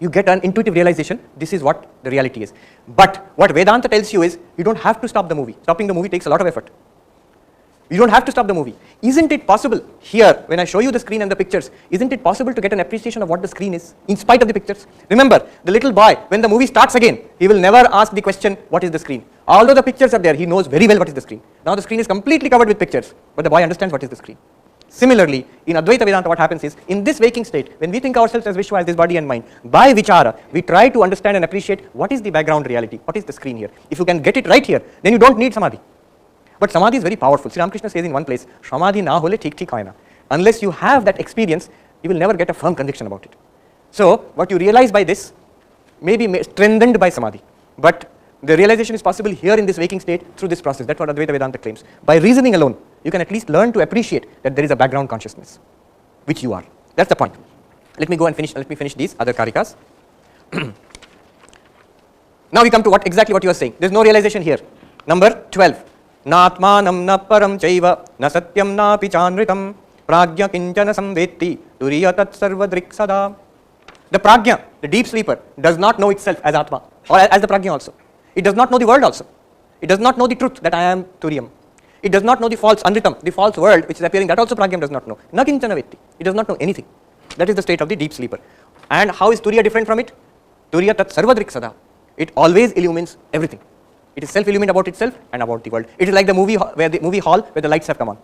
you get an intuitive realization, this is what the reality is. But what Vedanta tells you is, you don't have to stop the movie. Stopping the movie takes a lot of effort. You don't have to stop the movie. Isn't it possible here, when I show you the screen and the pictures, isn't it possible to get an appreciation of what the screen is, in spite of the pictures? Remember, the little boy, when the movie starts again, he will never ask the question, what is the screen? Although the pictures are there, he knows very well what is the screen. Now the screen is completely covered with pictures, but the boy understands what is the screen. Similarly, in Advaita Vedanta, what happens is, in this waking state, when we think ourselves as Vishwa, as this body and mind, by vichara, we try to understand and appreciate what is the background reality, what is the screen here. If you can get it right here, then you don't need samadhi. But samadhi is very powerful. Sri Ramakrishna says in one place, samadhi na hole thik thik hoy na. Unless you have that experience, you will never get a firm conviction about it. So, what you realize by this may be strengthened by samadhi, but the realization is possible here in this waking state through this process. That's what Advaita Vedanta claims. By reasoning alone, you can at least learn to appreciate that there is a background consciousness, which you are. That's the point. Let me go and finish these other karikas. Now we come to exactly what you are saying. There is no realization here. Number 12. Natmanam na param chaiva na satyam na pichanritam pragya kinchana samvetti turiya tat sarvadrik sada. The pragya, the deep sleeper, does not know itself as Atma, or as the pragya also. It does not know the world also. It does not know the truth that I am Turiyam. It does not know the false Anritam, the false world which is appearing, that also pragyam does not know. Na kinchana vetti. It does not know anything. That is the state of the deep sleeper. And how is Turiya different from it? Turiya tat sarvadrik sada. It always illumines everything. It is self-illumined about itself and about the world. It is like the movie hall where the lights have come on.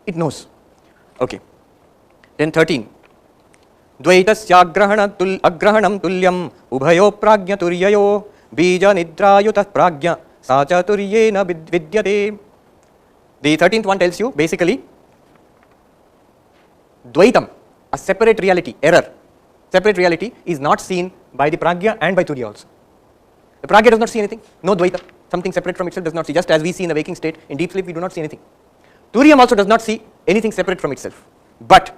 It knows. Okay. Then 13. Dvaitasya agrahanam tulyam ubhayo pragya turyayo bija nidrayutah pragya sacha turyena vidyate. The 13th one tells you basically Dvaitam, a separate reality, error. Separate reality is not seen by the pragya and by Turiya also. The pragya does not see anything, no Dvaita, something separate from itself does not see, just as we see in the waking state, in deep sleep we do not see anything. Turiyam also does not see anything separate from itself. But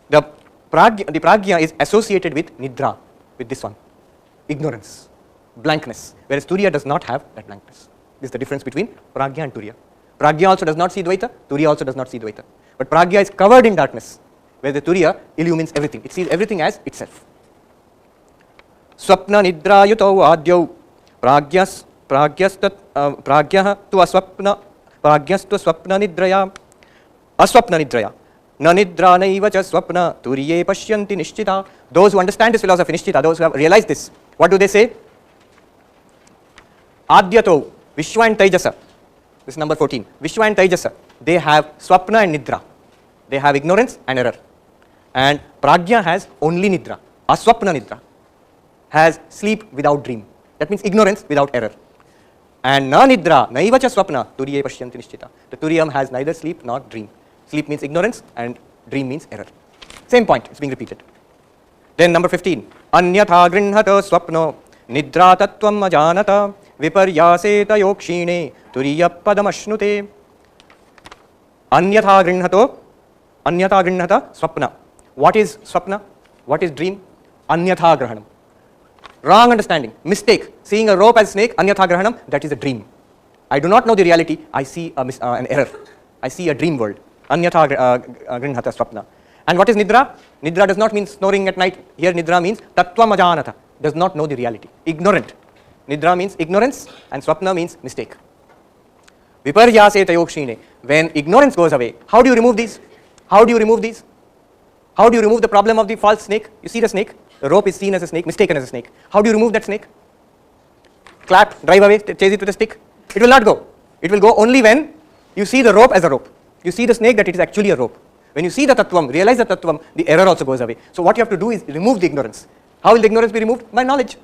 the pragya is associated with nidra, with this one, ignorance, blankness, whereas Turiya does not have that blankness. This is the difference between pragya and Turiya. Pragya also does not see Dvaita, Turiya also does not see Dvaita. But pragya is covered in darkness, where the Turiya illumines everything. It sees everything as itself. Swapna nidra yutau adyau pragyas tu aswapna nidraya aswapna nidraya na nidra naiva cha swapna turiye pashyanti nishchita. Those who understand this philosophy, nishchita, those who have realized this, what do they say? Adyato, Vishwa and Taijasa. This is number 14. Vishwa and Taijasa, they have swapna and nidra. They have ignorance and error. And pragya has only nidra. Aswapna nidra has sleep without dream. That means ignorance without error. And na nidra, naiva cha swapna, turiye pashyanti nishchita. The turiyam has neither sleep nor dream. Sleep means ignorance and dream means error. Same point, it's being repeated. Then number 15. Anyatha grinhata swapno nidra tattvam ajanata viparyaseta yokshine turiya padamashnute. Anyatha grinhata swapna. What is swapna? What is dream? Anyatha grahanam. Wrong understanding, mistake. Seeing a rope as a snake, anyatha grahanam, that is a dream. I do not know the reality, I see an error. I see a dream world. Anyatha grinhata swapna. And what is nidra? Nidra does not mean snoring at night. Here nidra means tattvam ajanata, does not know the reality, ignorant. Nidra means ignorance and swapna means mistake. Viparyaseta yokshine. When ignorance goes away, how do you remove these? How do you remove these? How do you remove the problem of the false snake? You see the snake, the rope is seen as a snake, mistaken as a snake. How do you remove that snake? Clap, drive away, chase it with a stick. It will not go. It will go only when you see the rope as a rope. You see the snake that it is actually a rope. When you see the tattvam, realize the tattvam, the error also goes away. So what you have to do is remove the ignorance. How will the ignorance be removed? By knowledge.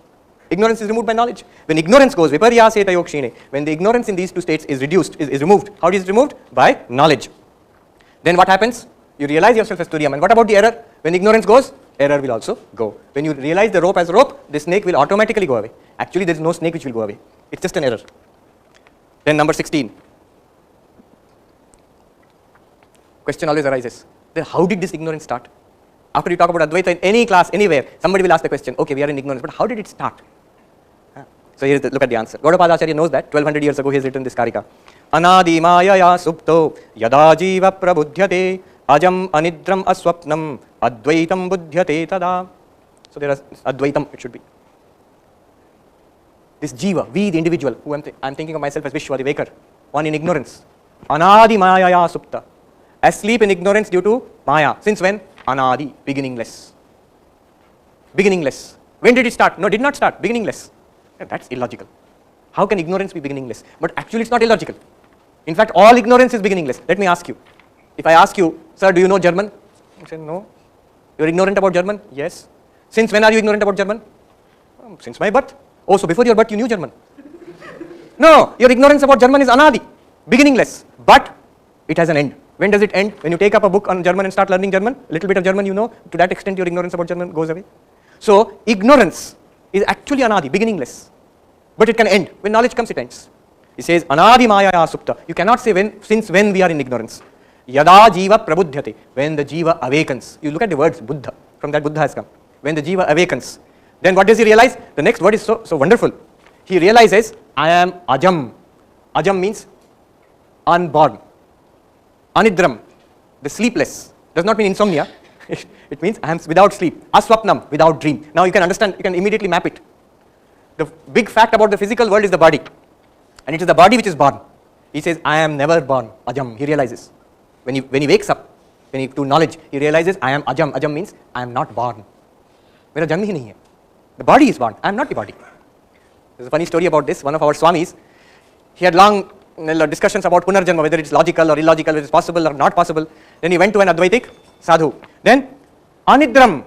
Ignorance is removed by knowledge. When ignorance goes, viparyaseta yokshine, when the ignorance in these two states is reduced, is removed. How is it removed? By knowledge. Then what happens? You realize yourself as Turiyam. And what about the error? When ignorance goes, error will also go. When you realize the rope as a rope, the snake will automatically go away. Actually, there is no snake which will go away. It's just an error. Then number 16. Question always arises. Then how did this ignorance start? After you talk about Advaita in any class, anywhere, somebody will ask the question, okay, we are in ignorance, but how did it start? So here is look at the answer. Gaudapada Acharya knows that. 1200 years ago he has written this karika. Anadi maya supto yada jiva prabudhyate ajam anidram aswapnam advaitam buddhyate tada. So there is advaitam, it should be. This jiva, we the individual, who I am thinking of myself as Vishwa, the waker, one in ignorance. Anadi mayaya supta, asleep in ignorance due to maya. Since when? Anadi, beginningless. Beginningless. When did it start? No, did not start, beginningless. That's illogical. How can ignorance be beginningless? But actually it's not illogical. In fact, all ignorance is beginningless. Let me ask you. If I ask you, sir, do you know German? You say, no. You are ignorant about German? Yes. Since when are you ignorant about German? Since my birth. Oh, so before your birth you knew German? No, your ignorance about German is anadi, beginningless. But it has an end. When does it end? When you take up a book on German and start learning German, a little bit of German you know, to that extent your ignorance about German goes away. So, ignorance is actually anadi, beginningless. But it can end. When knowledge comes, it ends. He says, anadi maya supta. You cannot say since when we are in ignorance. Yada jiva prabudhyate. When the jiva awakens. You look at the words Buddha. From that Buddha has come. When the jiva awakens. Then what does he realize? The next word is so wonderful. He realizes, I am ajam. Ajam means unborn. Anidram, the sleepless. Does not mean insomnia. It means I am without sleep. Aswapnam, without dream. Now you can understand, you can immediately map it. The big fact about the physical world is the body. And it is the body which is born. He says, I am never born. Ajam, he realizes. When he wakes up, to knowledge, he realizes, I am ajam. Ajam means, I am not born. Mera janm hi nahi hai. The body is born. I am not the body. There's a funny story about this. One of our Swamis, he had long discussions about Punarjanma, whether it's logical or illogical, whether it's possible or not possible. Then he went to an Advaitik sadhu. Then Anidram,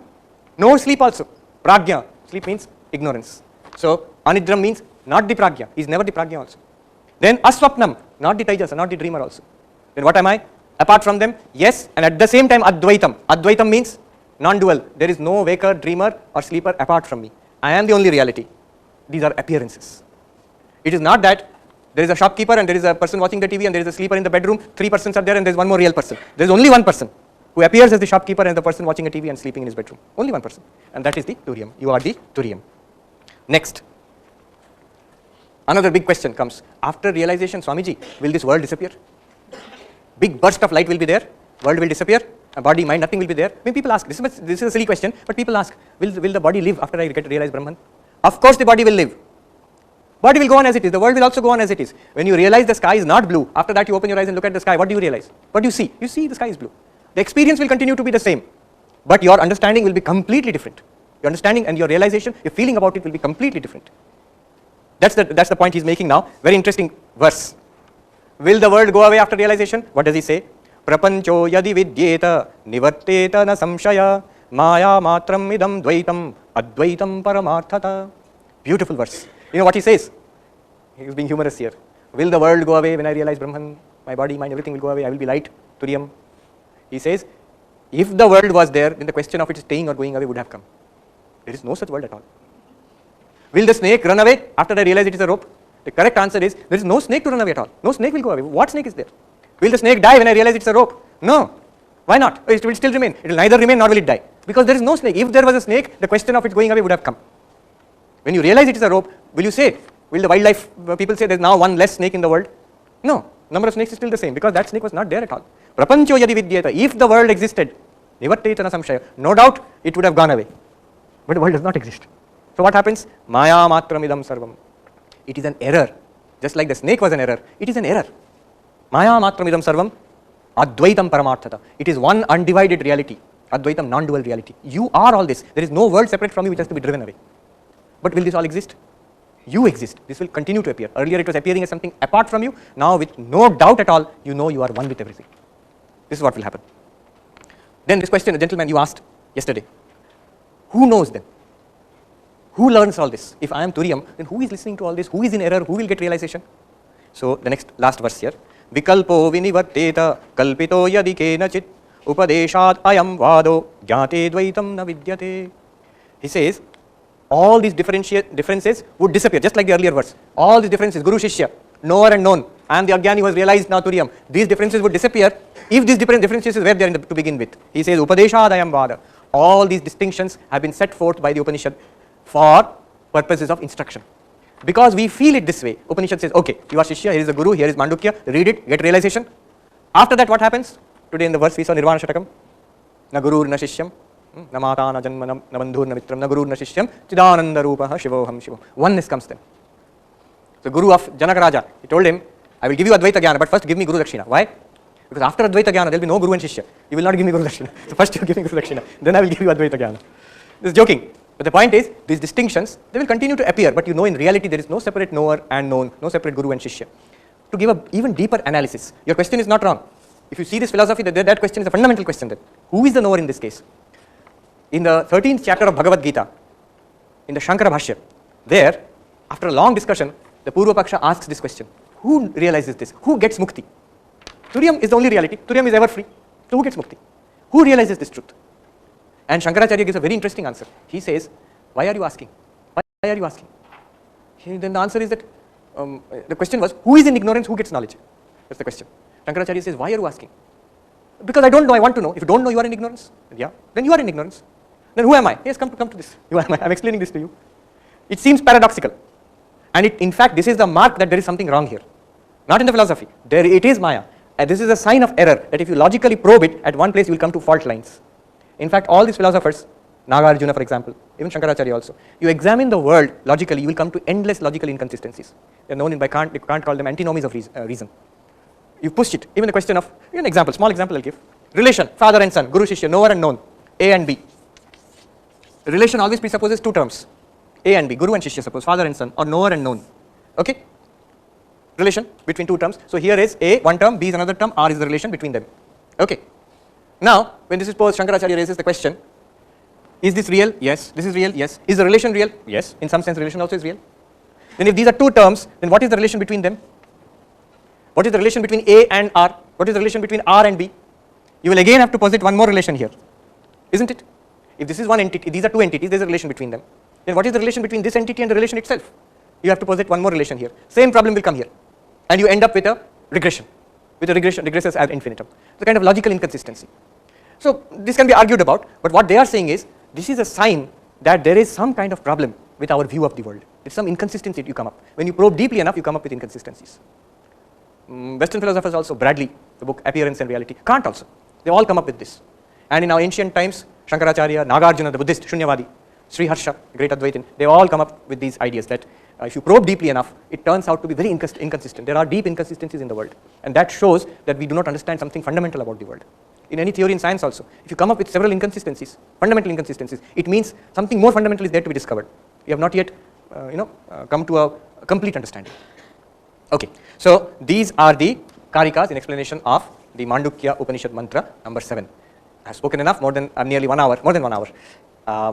no sleep also. Pragya, sleep means ignorance. So Anidram means not the Pragya. He is never the Pragya also. Then Aswapnam, not the Taijasa, not the dreamer also. Then what am I? Apart from them, yes, and at the same time Advaitam. Advaitam means non-dual. There is no waker, dreamer or sleeper apart from me. I am the only reality. These are appearances. It is not that there is a shopkeeper and there is a person watching the TV and there is a sleeper in the bedroom, 3 persons are there and there is one more real person. There is only one person who appears as the shopkeeper and the person watching a TV and sleeping in his bedroom. Only one person. And that is the Turiam. You are the Turiam. Next. Another big question comes. After realization, Swamiji, will this world disappear? Big burst of light will be there. World will disappear. A body, mind, nothing will be there. When people ask, this is a silly question, but people ask, will the body live after I get to realize Brahman? Of course the body will live. Body will go on as it is. The world will also go on as it is. When you realize the sky is not blue, after that you open your eyes and look at the sky, what do you realize? What do you see? You see the sky is blue. The experience will continue to be the same, but your understanding will be completely different. Your understanding and your realization, your feeling about it will be completely different. That's the point he's making now. Very interesting verse. Will the world go away after realization? What does he say? Prapancho yadi vidyeta nivarteta na samshaya maya matram idam dvaitam advaitam paramarthata. Beautiful verse. You know what he says? He is being humorous here. Will the world go away when I realize Brahman? My body, mind, everything will go away. I will be light, Turiyam. He says, if the world was there, then the question of it staying or going away would have come. There is no such world at all. Will the snake run away after I realize it is a rope? The correct answer is, there is no snake to run away at all. No snake will go away. What snake is there? Will the snake die when I realize it's a rope? No. Why not? It will still remain. It will neither remain nor will it die. Because there is no snake. If there was a snake, the question of it going away would have come. When you realize it is a rope, will you say, will the wildlife people say there is now one less snake in the world? No. Number of snakes is still the same because that snake was not there at all. Prapancho yadi vidyeta. If the world existed, nivartetana samshaya, no doubt it would have gone away. But the world does not exist. So what happens? Maya matram idam sarvam. It is an error. Just like the snake was an error, it is an error. Maya matram idam sarvam advaitam paramarthata. It is one undivided reality. Advaitam, non-dual reality. You are all this. There is no world separate from you which has to be driven away. But will this all exist? You exist. This will continue to appear. Earlier it was appearing as something apart from you. Now with no doubt at all, you know you are one with everything. This is what will happen. Then this question, a gentleman you asked yesterday. Who knows then? Who learns all this? If I am Turiyam, then who is listening to all this? Who is in error? Who will get realization? So the last verse here. Vikalpo vinivarteta kalpito yadi kenachit upadeshat ayam vado jnate dvaitam na vidyate. He says, all these differences would disappear, just like the earlier verse. All these differences, Guru Shishya, knower and known. I am the Ajnani who has realized now Turiyam. These differences would disappear if these differences were there to begin with. He says, Upadeshad ayam vada. All these distinctions have been set forth by the Upanishad for purposes of instruction. Because we feel it this way. Upanishad says, okay, you are Shishya, here is the Guru, here is Mandukya, read it, get realization. After that what happens? Today in the verse we saw Nirvana Shatakam, na gurur na shishyam, na mata na janma na bandhur na mitram, na gurur na shishyam, chidananda rupaha shivoham shivo. Oneness comes then. The guru of Janaka Raja, he told him, I will give you Advaita Jnana, but first give me Guru Dakshina. Why? Because after Advaita Jnana, there will be no Guru and Shishya. You will not give me Guru Dakshina. So first you give me Guru Dakshina, then I will give you Advaita Jnana. This is joking. But the point is, these distinctions, they will continue to appear, but you know in reality there is no separate knower and known, no separate Guru and Shishya. To give an even deeper analysis, your question is not wrong. If you see this philosophy, that question is a fundamental question then. Who is the knower in this case? In the 13th chapter of Bhagavad Gita, in the Shankara Bhashya, there, after a long discussion, the Purva Paksha asks this question. Who realizes this? Who gets mukti? Turyam is the only reality. Turyam is ever free. So who gets mukti? Who realizes this truth? And Shankaracharya gives a very interesting answer. He says, why are you asking? Why are you asking? Then the answer is that, the question was, who is in ignorance, who gets knowledge? That's the question. Shankaracharya says, why are you asking? Because I don't know, I want to know. If you don't know, you are in ignorance. Yeah, then you are in ignorance. Then who am I? Yes, come to this. Who am I? I'm explaining this to you. It seems paradoxical. And in fact, this is the mark that there is something wrong here. Not in the philosophy. There it is Maya. And this is a sign of error, that if you logically probe it, at one place you will come to fault lines. In fact, all these philosophers, Nagarjuna for example, even Shankaracharya also, you examine the world logically, you will come to endless logical inconsistencies. They are known by, you can't call them antinomies of reason. You pushed it. Even the question of, an example, small example I'll give. Relation, father and son, Guru Shishya, knower and known, A and B. Relation always presupposes two terms. A and B, Guru and Shishya, suppose, father and son, or knower and known. Okay? Relation between two terms. So here is A, one term, B is another term, R is the relation between them. Okay. Now, when this is posed, Shankaracharya raises the question, is this real? Yes. This is real? Yes. Is the relation real? Yes. In some sense, relation also is real. Then if these are two terms, then what is the relation between them? What is the relation between A and R? What is the relation between R and B? You will again have to posit one more relation here, isn't it? If this is one entity, these are two entities, there is a relation between them. Then what is the relation between this entity and the relation itself? You have to posit one more relation here. Same problem will come here. And you end up with a regression. With a regression, regresses ad infinitum. The kind of logical inconsistency. So this can be argued about, but what they are saying is, this is a sign that there is some kind of problem with our view of the world. It's some inconsistency that you come up. When you probe deeply enough, you come up with inconsistencies. Western philosophers also, Bradley, the book Appearance and Reality, Kant also, they all come up with this. And in our ancient times, Shankaracharya, Nagarjuna, the Buddhist, Shunyavadi, Sri Harsha, great Advaitin, they all come up with these ideas that if you probe deeply enough, it turns out to be very inconsistent. There are deep inconsistencies in the world. And that shows that we do not understand something fundamental about the world. In any theory in science also, if you come up with several inconsistencies, fundamental inconsistencies, it means something more fundamental is there to be discovered. You have not yet come to a complete understanding. Okay, so these are the karikas in explanation of the Mandukya Upanishad mantra number 7. I have spoken enough, more than 1 hour.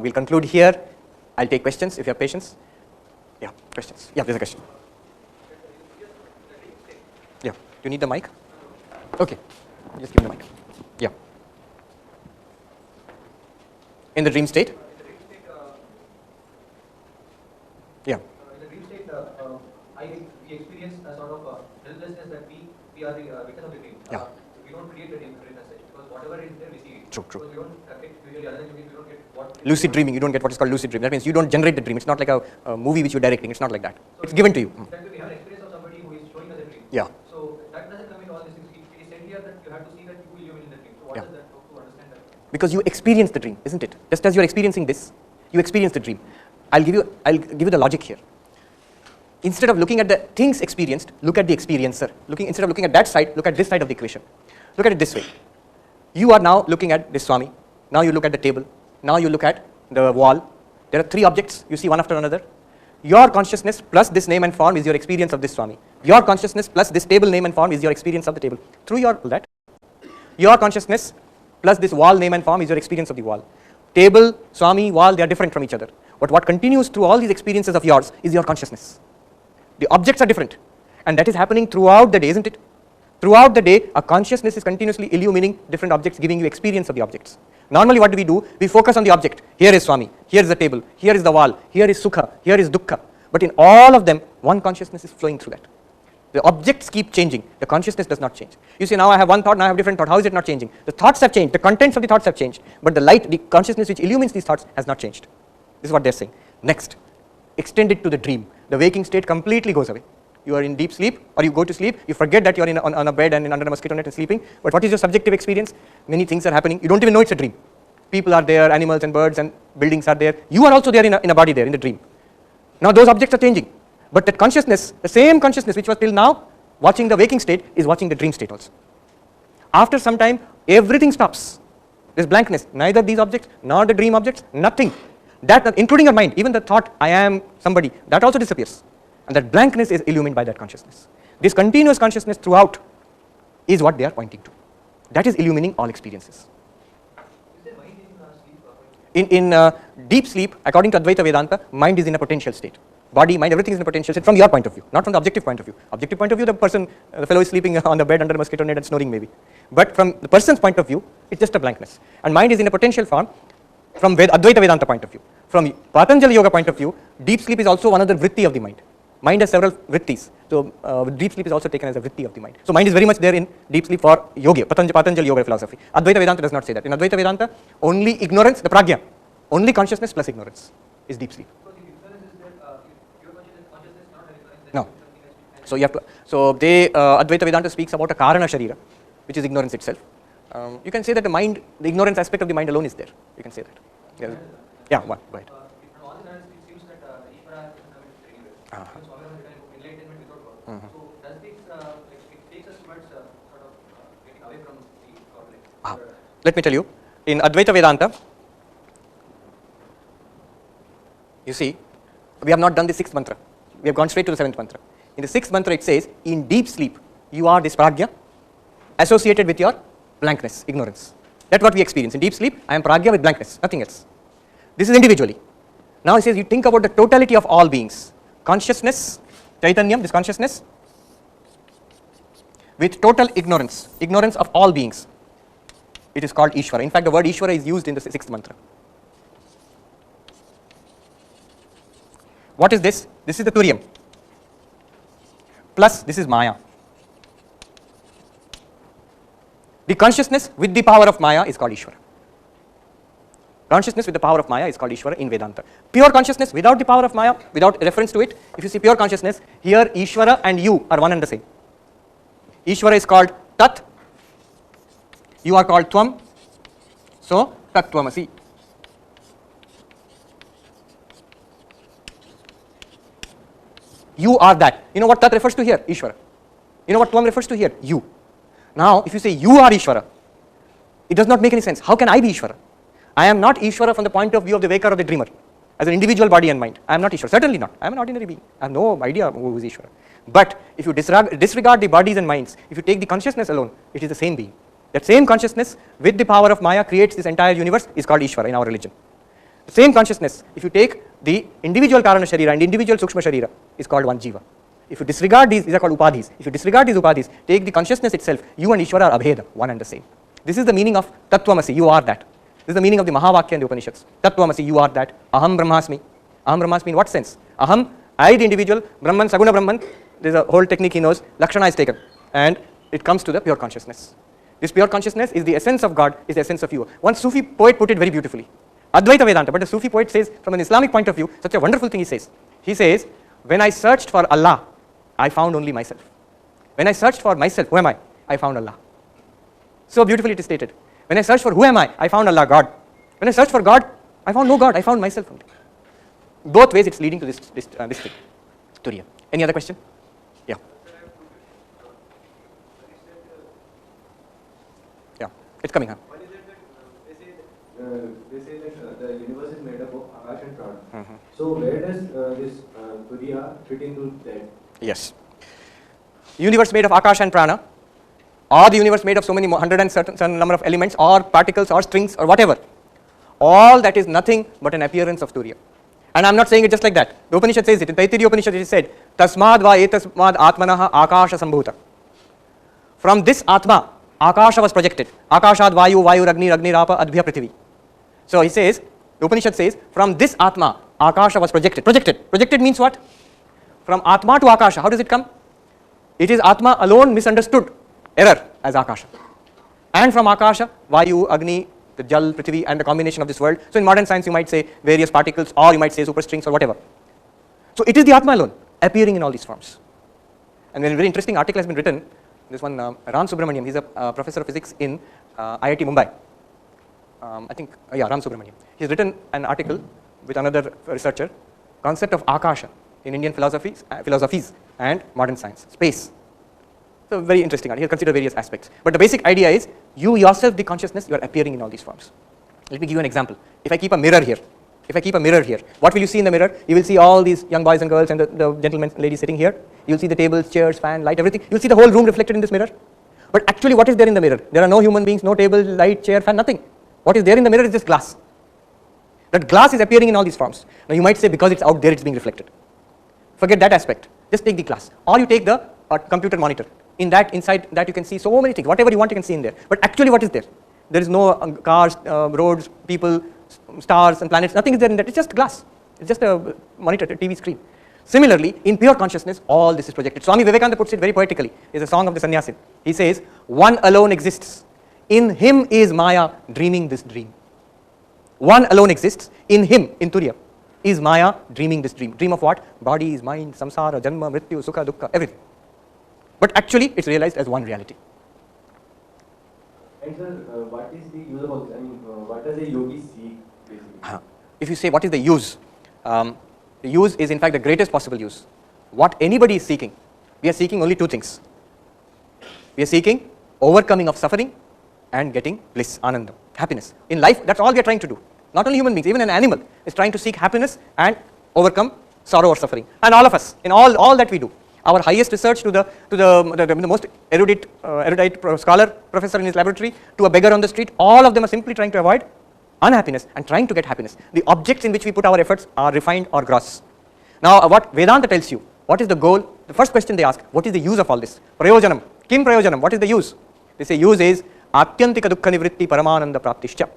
We'll conclude here. I'll take questions if you have patience. Yeah, questions. Yeah, there's a question. Yeah, you need the mic? Okay, just give me the mic. Yeah. In the dream state? Yeah. In the dream state, we experience a sort of helplessness that we are the victim of the dream. Yeah. We don't create the dream as such, because whatever is there, we see it. True. Because we don't get, usually other than dreams, we don't get what... Lucid dreaming, you don't get what is called lucid dream. That means you don't generate the dream. It's not like a movie which you're directing. It's not like that. So it's given to you. That way we have an experience of somebody who is showing us a dream. Yeah. So that doesn't come into all these things. It is said here that you have to see that you live in the dream. So what does that talk to understand that? Because you experience the dream, isn't it? Just as you're experiencing this, you experience the dream. I'll give you the logic here. Instead of looking at the things experienced, look at the experiencer. Instead of looking at that side, look at this side of the equation. Look at it this way. You are now looking at this Swami. Now you look at the table. Now you look at the wall. There are 3 objects you see one after another. Your consciousness plus this name and form is your experience of this Swami. Your consciousness plus this table name and form is your experience of the table. Through your consciousness plus this wall name and form is your experience of the wall. Table, Swami, wall, they are different from each other. But what continues through all these experiences of yours is your consciousness. The objects are different, and that is happening throughout the day, isn't it? Throughout the day, a consciousness is continuously illumining different objects, giving you experience of the objects. Normally what do? We focus on the object. Here is Swami, here is the table, here is the wall, here is Sukha, here is Dukkha. But in all of them, one consciousness is flowing through that. The objects keep changing, the consciousness does not change. You see, now I have one thought, now I have a different thought. How is it not changing? The thoughts have changed, the contents of the thoughts have changed, but the light, the consciousness which illumines these thoughts has not changed. This is what they are saying. Next, extend it to the dream. The waking state completely goes away. You are in deep sleep, or you go to sleep, you forget that you are on a bed and under a mosquito net and sleeping, but what is your subjective experience? Many things are happening, you don't even know it's a dream. People are there, animals and birds and buildings are there, you are also there in a body there, in the dream. Now those objects are changing, but that consciousness, the same consciousness which was till now watching the waking state, is watching the dream state also. After some time, everything stops. There's blankness, neither these objects, nor the dream objects, nothing. That, including your mind, even the thought, I am somebody, that also disappears. And that blankness is illumined by that consciousness. This continuous consciousness throughout is what they are pointing to. That is illumining all experiences. Is there mind in sleep? In deep sleep, according to Advaita Vedanta, mind is in a potential state. Body, mind, everything is in a potential state from your point of view, not from the objective point of view. Objective point of view, the person, the fellow is sleeping on the bed under a mosquito net and snoring maybe. But from the person's point of view, it's just a blankness. And mind is in a potential form from Advaita Vedanta point of view. From Patanjali Yoga point of view, deep sleep is also one other vritti of the mind. Mind has several vrittis. So deep sleep is also taken as a vritti of the mind. So mind is very much there in deep sleep for yoga, Patanjali Yoga philosophy. Advaita Vedanta does not say that. In Advaita Vedanta, only ignorance, the pragya, only consciousness plus ignorance is deep sleep. Because if ignorance is there, if your consciousness not having ignorance, then No. something has been. So you have to, so they, Advaita Vedanta speaks about a karana sharira, which is ignorance itself. You can say that the mind, the ignorance aspect of the mind alone is there. You can say that. Yeah, one, go ahead. From all the analysis, it seems that Ishvara has been coming anywhere. Even Swami Sarvapriyananda written a book, Enlightenment Without God. So does this, it takes us towards sort of getting away from the God? Let me tell you, in Advaita Vedanta, you see, we have not done the sixth mantra. We have gone straight to the seventh mantra. In the sixth mantra, it says, in deep sleep, you are this pragya associated with your blankness, ignorance. That's what we experience. In deep sleep, I am pragya with blankness, nothing else. This is individually. Now it says you think about the totality of all beings. Consciousness, Chaitanyam, this consciousness, with total ignorance, ignorance of all beings. It is called Ishvara. In fact, the word Ishvara is used in the sixth mantra. What is this? This is the Turiya. Plus, this is Maya. The consciousness with the power of Maya is called Ishvara. Consciousness with the power of Maya is called Ishvara in Vedanta. Pure consciousness without the power of Maya, without reference to it, if you see pure consciousness, here Ishvara and you are one and the same. Ishvara is called Tat, you are called Tvam, so Tat Tvamasi. You are that. You know what Tat refers to here? Ishvara. You know what Tvam refers to here? You. Now, if you say you are Ishvara, it does not make any sense. How can I be Ishvara? I am not Ishvara from the point of view of the waker or the dreamer, as an individual body and mind. I am not Ishvara, certainly not. I am an ordinary being. I have no idea who is Ishvara. But if you disregard the bodies and minds, if you take the consciousness alone, it is the same being. That same consciousness with the power of Maya creates this entire universe is called Ishvara in our religion. The same consciousness, if you take the individual Karana Sharira and individual Sukshma Sharira, is called one Jiva. If you disregard these are called Upadhis. If you disregard these Upadhis, take the consciousness itself, you and Ishvara are Abheda, one and the same. This is the meaning of Tattvamasi, you are that. This is the meaning of the Mahavakya and the Upanishads. Tattvamasi, you are that. Aham Brahmasmi. Aham Brahmasmi in what sense? Aham, I the individual, Brahman, Saguna Brahman, there is a whole technique he knows, Lakshana is taken. And it comes to the pure consciousness. This pure consciousness is the essence of God, is the essence of you. One Sufi poet put it very beautifully. Advaita Vedanta, but the Sufi poet says, from an Islamic point of view, such a wonderful thing he says. He says, when I searched for Allah, I found only myself. When I searched for myself, who am I found Allah. So beautifully it is stated. When I searched for who am I found Allah, God. When I searched for God, I found no God, I found myself only. Both ways it's leading to this thing, Turiya. Any other question? Yeah. Yeah, it's coming up. One is that they say that the universe is made up of Akash and Prana. So where does this Turiya fit into that? Yes. Universe made of Akash and Prana, or the universe made of so many hundred and certain number of elements, or particles, or strings, or whatever. All that is nothing but an appearance of Turiya. And I am not saying it just like that. The Upanishad says it. In Taittiriya Upanishad it is said, Tasmad va etasmad atmanaha akasha sambhuta. From this Atma, Akasha was projected. Akashad vayu, vayu ragni, ragni rapa, adbhya prithvi. So he says, the Upanishad says, from this Atma, Akasha was projected. Projected means what? From Atma to Akasha, how does it come? It is Atma alone misunderstood, error as Akasha. And from Akasha, Vayu, Agni, the Jal, Prithvi, and the combination of this world. So in modern science you might say various particles, or you might say superstrings or whatever. So it is the Atma alone appearing in all these forms. And a very interesting article has been written. This one, Ram Subramaniam, he's a professor of physics in IIT Mumbai. I think, Ram Subramaniam. He's written an article with another researcher, concept of Akasha in Indian philosophies and modern science, space. So very interesting article. He'll consider various aspects. But the basic idea is, you yourself, the consciousness, you are appearing in all these forms. Let me give you an example. If I keep a mirror here, what will you see in the mirror? You will see all these young boys and girls and the gentlemen, ladies sitting here. You will see the tables, chairs, fan, light, everything. You will see the whole room reflected in this mirror. But actually, what is there in the mirror? There are no human beings, no table, light, chair, fan, nothing. What is there in the mirror is just glass. That glass is appearing in all these forms. Now you might say, because it's out there, it's being reflected. Forget that aspect. Just take the glass. Or you take the computer monitor. Inside that you can see so many things. Whatever you want, you can see in there. But actually, what is there? There is no cars, roads, people, stars and planets. Nothing is there in that. It's just glass. It's just a monitor, a TV screen. Similarly, in pure consciousness, all this is projected. Swami Vivekananda puts it very poetically. It's a song of the Sannyasin. He says, one alone exists. In him is Maya dreaming this dream. One alone exists. In him, in Turiya, is Maya dreaming this dream. Dream of what? Bodies, mind, samsara, janma, mrityu, sukha, dukkha, everything. But actually, it's realized as one reality. And sir, what is the use of all this? I mean, what does a yogi seek basically? If you say what is the use, the use is in fact the greatest possible use. What anybody is seeking, we are seeking only two things. We are seeking overcoming of suffering and getting bliss, ananda, happiness. In life, that's all we are trying to do. Not only human beings, even an animal is trying to seek happiness and overcome sorrow or suffering. And all of us, in all that we do. Our highest research to the most erudite scholar, professor in his laboratory, to a beggar on the street, all of them are simply trying to avoid unhappiness and trying to get happiness. The objects in which we put our efforts are refined or gross. Now, what Vedanta tells you, what is the goal? The first question they ask, what is the use of all this? Prayojanam, kim prayojanam, what is the use? They say use is atyantika dukkha nivritti paramananda praptischa,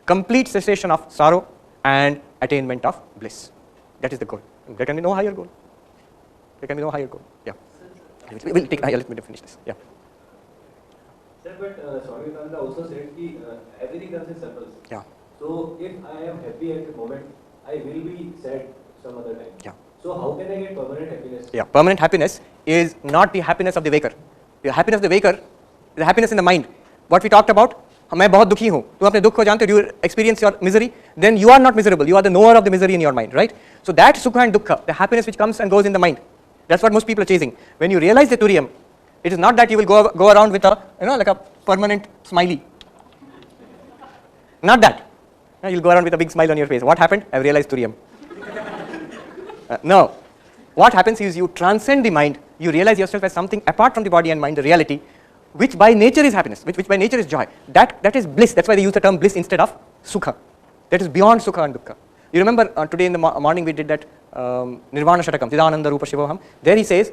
complete cessation of sorrow and attainment of bliss. That is the goal. There can be no higher goal. There can be no higher goal. Yeah. We'll take. Let me finish this. Yeah. Sir, but Swami Sarvapriyananda also said that everything comes in circles. Yeah. So if I am happy at the moment, I will be sad some other time. Yeah. So how can I get permanent happiness? Yeah. Permanent happiness is not the happiness of the waker. The happiness of the waker is the happiness in the mind. What we talked about. मैं बहुत दुखी हूँ. तुम अपने दुख को जानते हो. You experience your misery. Then you are not miserable. You are the knower of the misery in your mind, right? So that sukha and dukkha, the happiness which comes and goes in the mind. That's what most people are chasing. When you realize the Turiyam, it is not that you will go around with a, like a permanent smiley. Not that. You'll go around with a big smile on your face. What happened? I realized Turiyam. No. What happens is you transcend the mind. You realize yourself as something apart from the body and mind, the reality, which by nature is happiness, which by nature is joy. That is bliss. That's why they use the term bliss instead of sukha. That is beyond sukha and dukkha. You remember today in the morning we did that Nirvana Shatakam, Chidananda Rupa Shivoham. There he says,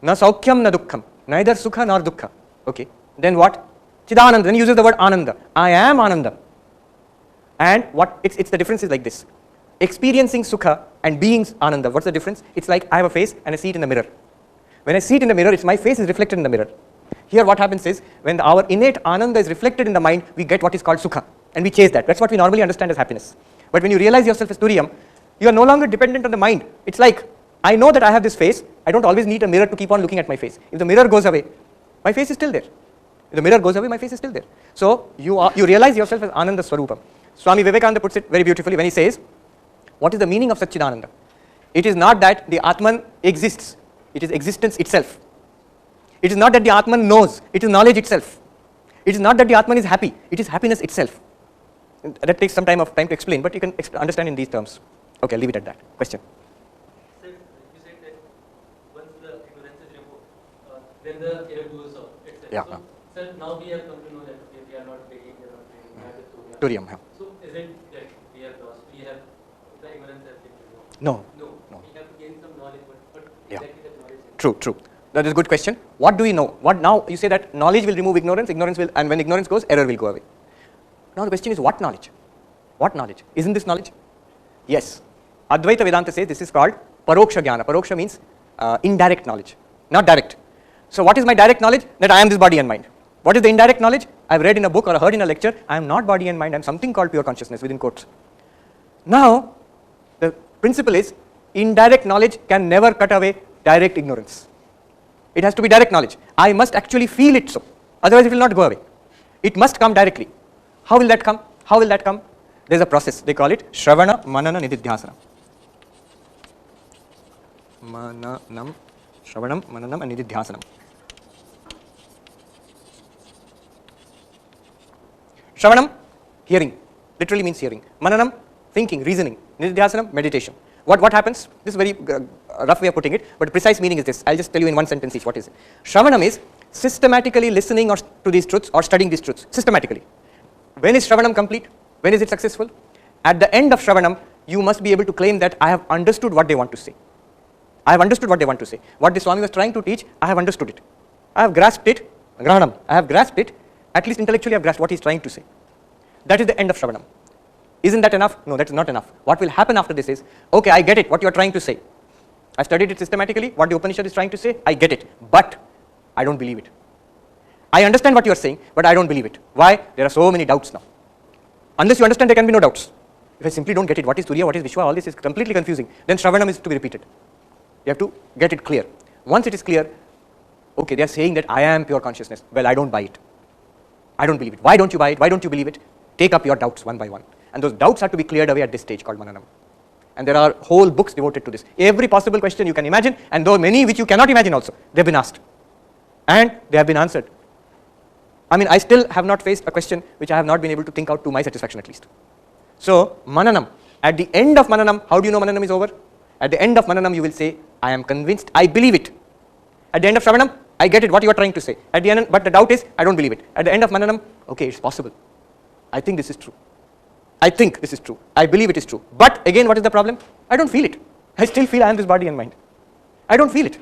na saukhyam na dukkham, neither sukha nor dukkha. Okay. Then what? Chidananda. Then he uses the word ananda. I am ananda. And what? It's the difference is like this. Experiencing sukha and being ananda. What's the difference? It's like I have a face and I see it in the mirror. When I see it in the mirror, it's my face is reflected in the mirror. Here what happens is, when our innate ananda is reflected in the mind, we get what is called sukha. And we chase that. That's what we normally understand as happiness. But when you realize yourself as Turiyam, you are no longer dependent on the mind. It's like, I know that I have this face. I don't always need a mirror to keep on looking at my face. If the mirror goes away, my face is still there. If the mirror goes away, my face is still there. So you realize yourself as Ananda Swarupam. Swami Vivekananda puts it very beautifully when he says, what is the meaning of Satchidananda? It is not that the Atman exists. It is existence itself. It is not that the Atman knows. It is knowledge itself. It is not that the Atman is happy. It is happiness itself. And that takes some time to explain, but you can understand in these terms. Okay, I'll leave it at that. Question? Sir, you said that once the ignorance is removed, then the error goes off itself. Yeah. So, sir, now we have come to know that okay, we are not begging, we are not praying, we have the Turiyam. Yeah. So, is it that we have lost, we have, the ignorance has been removed? No. No. We have to gain some knowledge, but Yeah. exactly that knowledge is. True. That is a good question. What do we know? What now? You say that knowledge will remove ignorance will, and when ignorance goes, error will go away. Now the question is, what knowledge? What knowledge? Isn't this knowledge? Yes. Advaita Vedanta says this is called paroksha jnana. Paroksha means indirect knowledge, not direct. So what is my direct knowledge? That I am this body and mind. What is the indirect knowledge? I have read in a book or heard in a lecture, I am not body and mind, I am something called pure consciousness within quotes. Now, the principle is, indirect knowledge can never cut away direct ignorance. It has to be direct knowledge. I must actually feel it so. Otherwise it will not go away. It must come directly. How will that come? How will that come? There is a process. They call it Shravana, Manana, Nididhyasana. Mananam, Shravanam, Mananam and Nididhyasanam. Shravanam, hearing, literally means hearing. Mananam, thinking, reasoning. Nididhyasanam, meditation. What happens? This is very rough way of putting it, but the precise meaning is this. I'll just tell you in one sentence each what is it. Shravanam is systematically listening to these truths or studying these truths, systematically. When is Shravanam complete? When is it successful? At the end of Shravanam, you must be able to claim that I have understood what they want to say. I have understood what they want to say. What the Swami was trying to teach, I have understood it. I have grasped it, Grahanam. I have grasped it, at least intellectually I have grasped what he is trying to say. That is the end of Shravanam. Isn't that enough? No, that is not enough. What will happen after this is, okay, I get it, what you are trying to say. I studied it systematically, what the Upanishad is trying to say, I get it, but I don't believe it. I understand what you are saying, but I don't believe it. Why? There are so many doubts now. Unless you understand, there can be no doubts. If I simply don't get it, what is Turiya, what is Vishwa, all this is completely confusing, then Shravanam is to be repeated. You have to get it clear. Once it is clear, okay, they are saying that I am pure consciousness. Well, I don't buy it. I don't believe it. Why don't you buy it? Why don't you believe it? Take up your doubts one by one. And those doubts have to be cleared away at this stage called Mananam. And there are whole books devoted to this. Every possible question you can imagine, and though many which you cannot imagine also, they have been asked. And they have been answered. I mean, I still have not faced a question which I have not been able to think out to my satisfaction at least. So, Mananam. At the end of Mananam, how do you know Mananam is over? At the end of Mananam, you will say, I am convinced, I believe it. At the end of Shravanam, I get it, what you are trying to say. At the end, but the doubt is, I don't believe it. At the end of Mananam, okay, it's possible. I think this is true. I think this is true. I believe it is true. But again, what is the problem? I don't feel it. I still feel I am this body and mind. I don't feel it.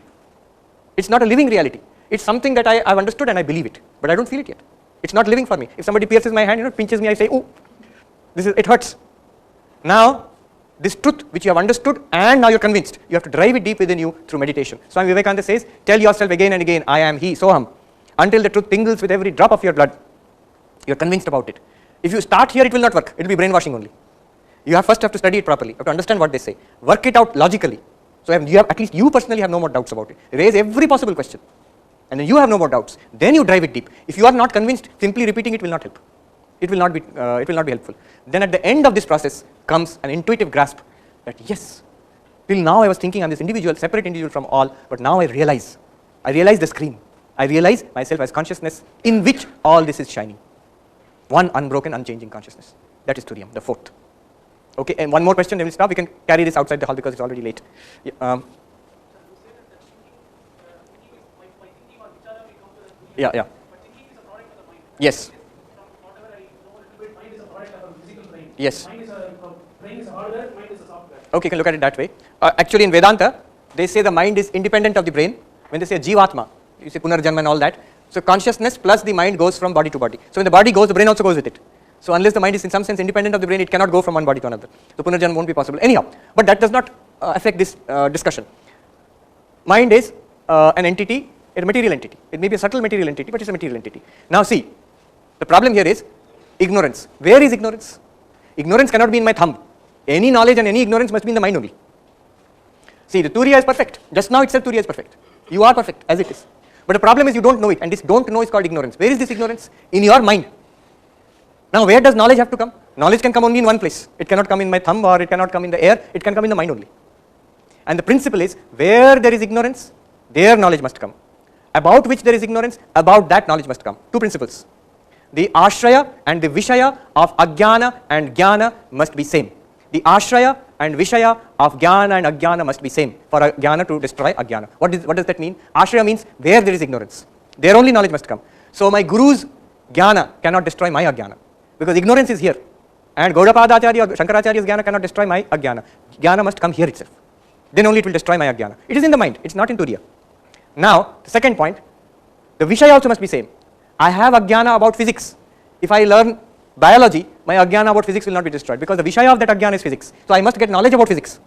It's not a living reality. It's something that I have understood and I believe it. But I don't feel it yet. It's not living for me. If somebody pierces my hand, pinches me, I say, oh, it hurts. Now, this truth which you have understood and now you are convinced, you have to drive it deep within you through meditation. Swami Vivekananda says, tell yourself again and again, I am he, soham, until the truth tingles with every drop of your blood. You are convinced about it. If you start here, it will not work. It will be brainwashing only. You first have to study it properly. You have to understand what they say. Work it out logically. So you have, at least you personally have no more doubts about it. Raise every possible question. And then you have no more doubts. Then you drive it deep. If you are not convinced, simply repeating it will not help. It will not be helpful. Then at the end of this process comes an intuitive grasp that yes, till now I was thinking I am this individual, separate individual from all, but now I realize the screen. I realize myself as consciousness in which all this is shining. One unbroken, unchanging consciousness. That is Turiyam, the fourth. Okay, and one more question, then we'll stop. We can carry this outside the hall because it's already late. Yeah. Yes. Yes. Okay, you can look at it that way. Actually, in Vedanta, they say the mind is independent of the brain. When they say Jivatma, you say Punarjanma and all that. So consciousness plus the mind goes from body to body. So when the body goes, the brain also goes with it. So unless the mind is in some sense independent of the brain, it cannot go from one body to another. So Punarjanma won't be possible. Anyhow, but that does not affect this discussion. Mind is an entity, a material entity. It may be a subtle material entity, but it's a material entity. Now see, the problem here is ignorance. Where is ignorance? Ignorance cannot be in my thumb. Any knowledge and any ignorance must be in the mind only. See, the Turiya is perfect. Just now itself Turiya is perfect. You are perfect as it is. But the problem is you don't know it, and this don't know is called ignorance. Where is this ignorance? In your mind. Now where does knowledge have to come? Knowledge can come only in one place. It cannot come in my thumb or it cannot come in the air. It can come in the mind only. And the principle is, where there is ignorance, there knowledge must come. About which there is ignorance, about that knowledge must come. Two principles. The ashraya and the vishaya of ajnana and jnana must be same. The ashraya and vishaya of jnana and ajnana must be same for jnana to destroy ajnana. What does that mean? Ashraya means where there is ignorance. There only knowledge must come. So my guru's jnana cannot destroy my ajnana because ignorance is here. And Gaudapada Acharya or Shankaracharya's jnana cannot destroy my ajnana. Jnana must come here itself. Then only it will destroy my ajnana. It is in the mind, it's not in Turiya. Now, the second point, the vishaya also must be same. I have ajnana about physics. If I learn biology, my ajnana about physics will not be destroyed because the vishaya of that ajnana is physics. So I must get knowledge about physics.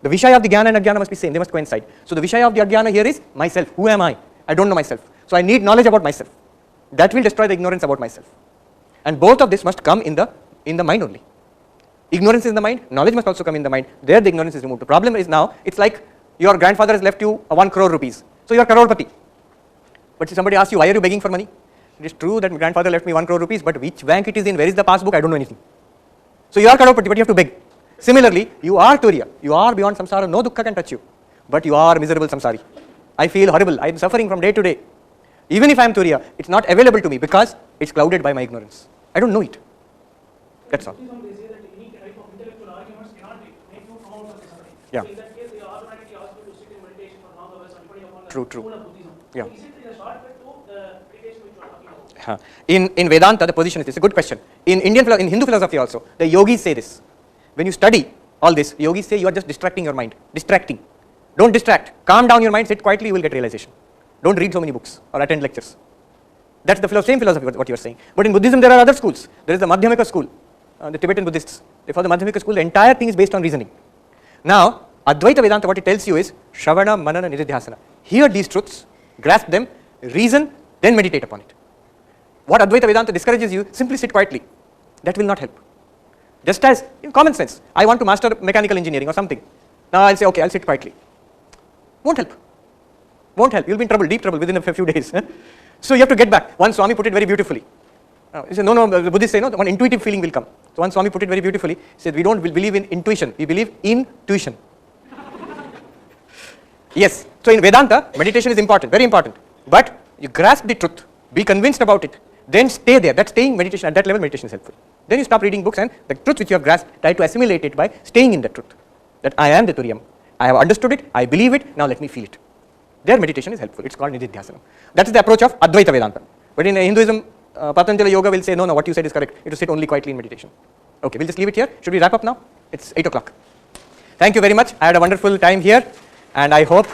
The vishaya of the jnana and ajnana must be same, they must coincide. So the vishaya of the ajnana here is myself. Who am I? I don't know myself. So I need knowledge about myself. That will destroy the ignorance about myself. And both of this must come in the mind only. Ignorance is in the mind, knowledge must also come in the mind. There the ignorance is removed. The problem is now, it's like your grandfather has left you 1 crore rupees. So you are crorepati. But if somebody asks you, why are you begging for money? It is true that my grandfather left me 1 crore rupees, but which bank it is in, where is the passbook, I don't know anything. So you are crorepati, but you have to beg. Similarly, you are turiya, you are beyond samsara, no dukkha can touch you, but you are miserable samsari. I feel horrible, I am suffering from day to day. Even if I am turiya, it's not available to me because it's clouded by my ignorance. I don't know it. That's all. They say that any type of intellectual arguments cannot make you come out of the suffering. Yeah. So in that case, they automatically ask you to sit in meditation for long hours and depending upon the True. tone of Buddhism. Yeah. So is it a shortcut to the meditation which you are talking about? In Vedanta, the position is this. It's a good question. In in Hindu philosophy also, the yogis say this. When you study all this, yogis say you are just distracting your mind. Distracting. Don't distract. Calm down your mind, sit quietly, you will get realization. Don't read so many books or attend lectures. That's the same philosophy what you are saying. But in Buddhism there are other schools. There is the Madhyamika school, the Tibetan Buddhists. For the Madhyamika school, the entire thing is based on reasoning. Now, Advaita Vedanta, what it tells you is Shravana, Manana, Nididhyasana. Hear these truths, grasp them, reason, then meditate upon it. What Advaita Vedanta discourages you, simply sit quietly. That will not help. Just as in common sense, I want to master mechanical engineering or something. Now I'll say, okay, I'll sit quietly. Won't help. Won't help. You'll be in trouble, deep trouble within a few days. So you have to get back. One Swami put it very beautifully. He said, no, the Buddhists say, no, one intuitive feeling will come. So one Swami put it very beautifully. He said, we don't believe in intuition, we believe in tuition. Yes, so in Vedanta, meditation is important, very important. But you grasp the truth, be convinced about it, then stay there. That staying meditation, at that level, meditation is helpful. Then you stop reading books and the truth which you have grasped, try to assimilate it by staying in the truth. That I am the Turiyam. I have understood it, I believe it, now let me feel it. Their meditation is helpful. It's called Nididhyasana. That is the approach of Advaita Vedanta. But in Hinduism, Patanjali Yoga will say, no, what you said is correct. It will sit only quietly in meditation. Okay, we'll just leave it here. Should we wrap up now? It's 8 o'clock. Thank you very much. I had a wonderful time here and I hope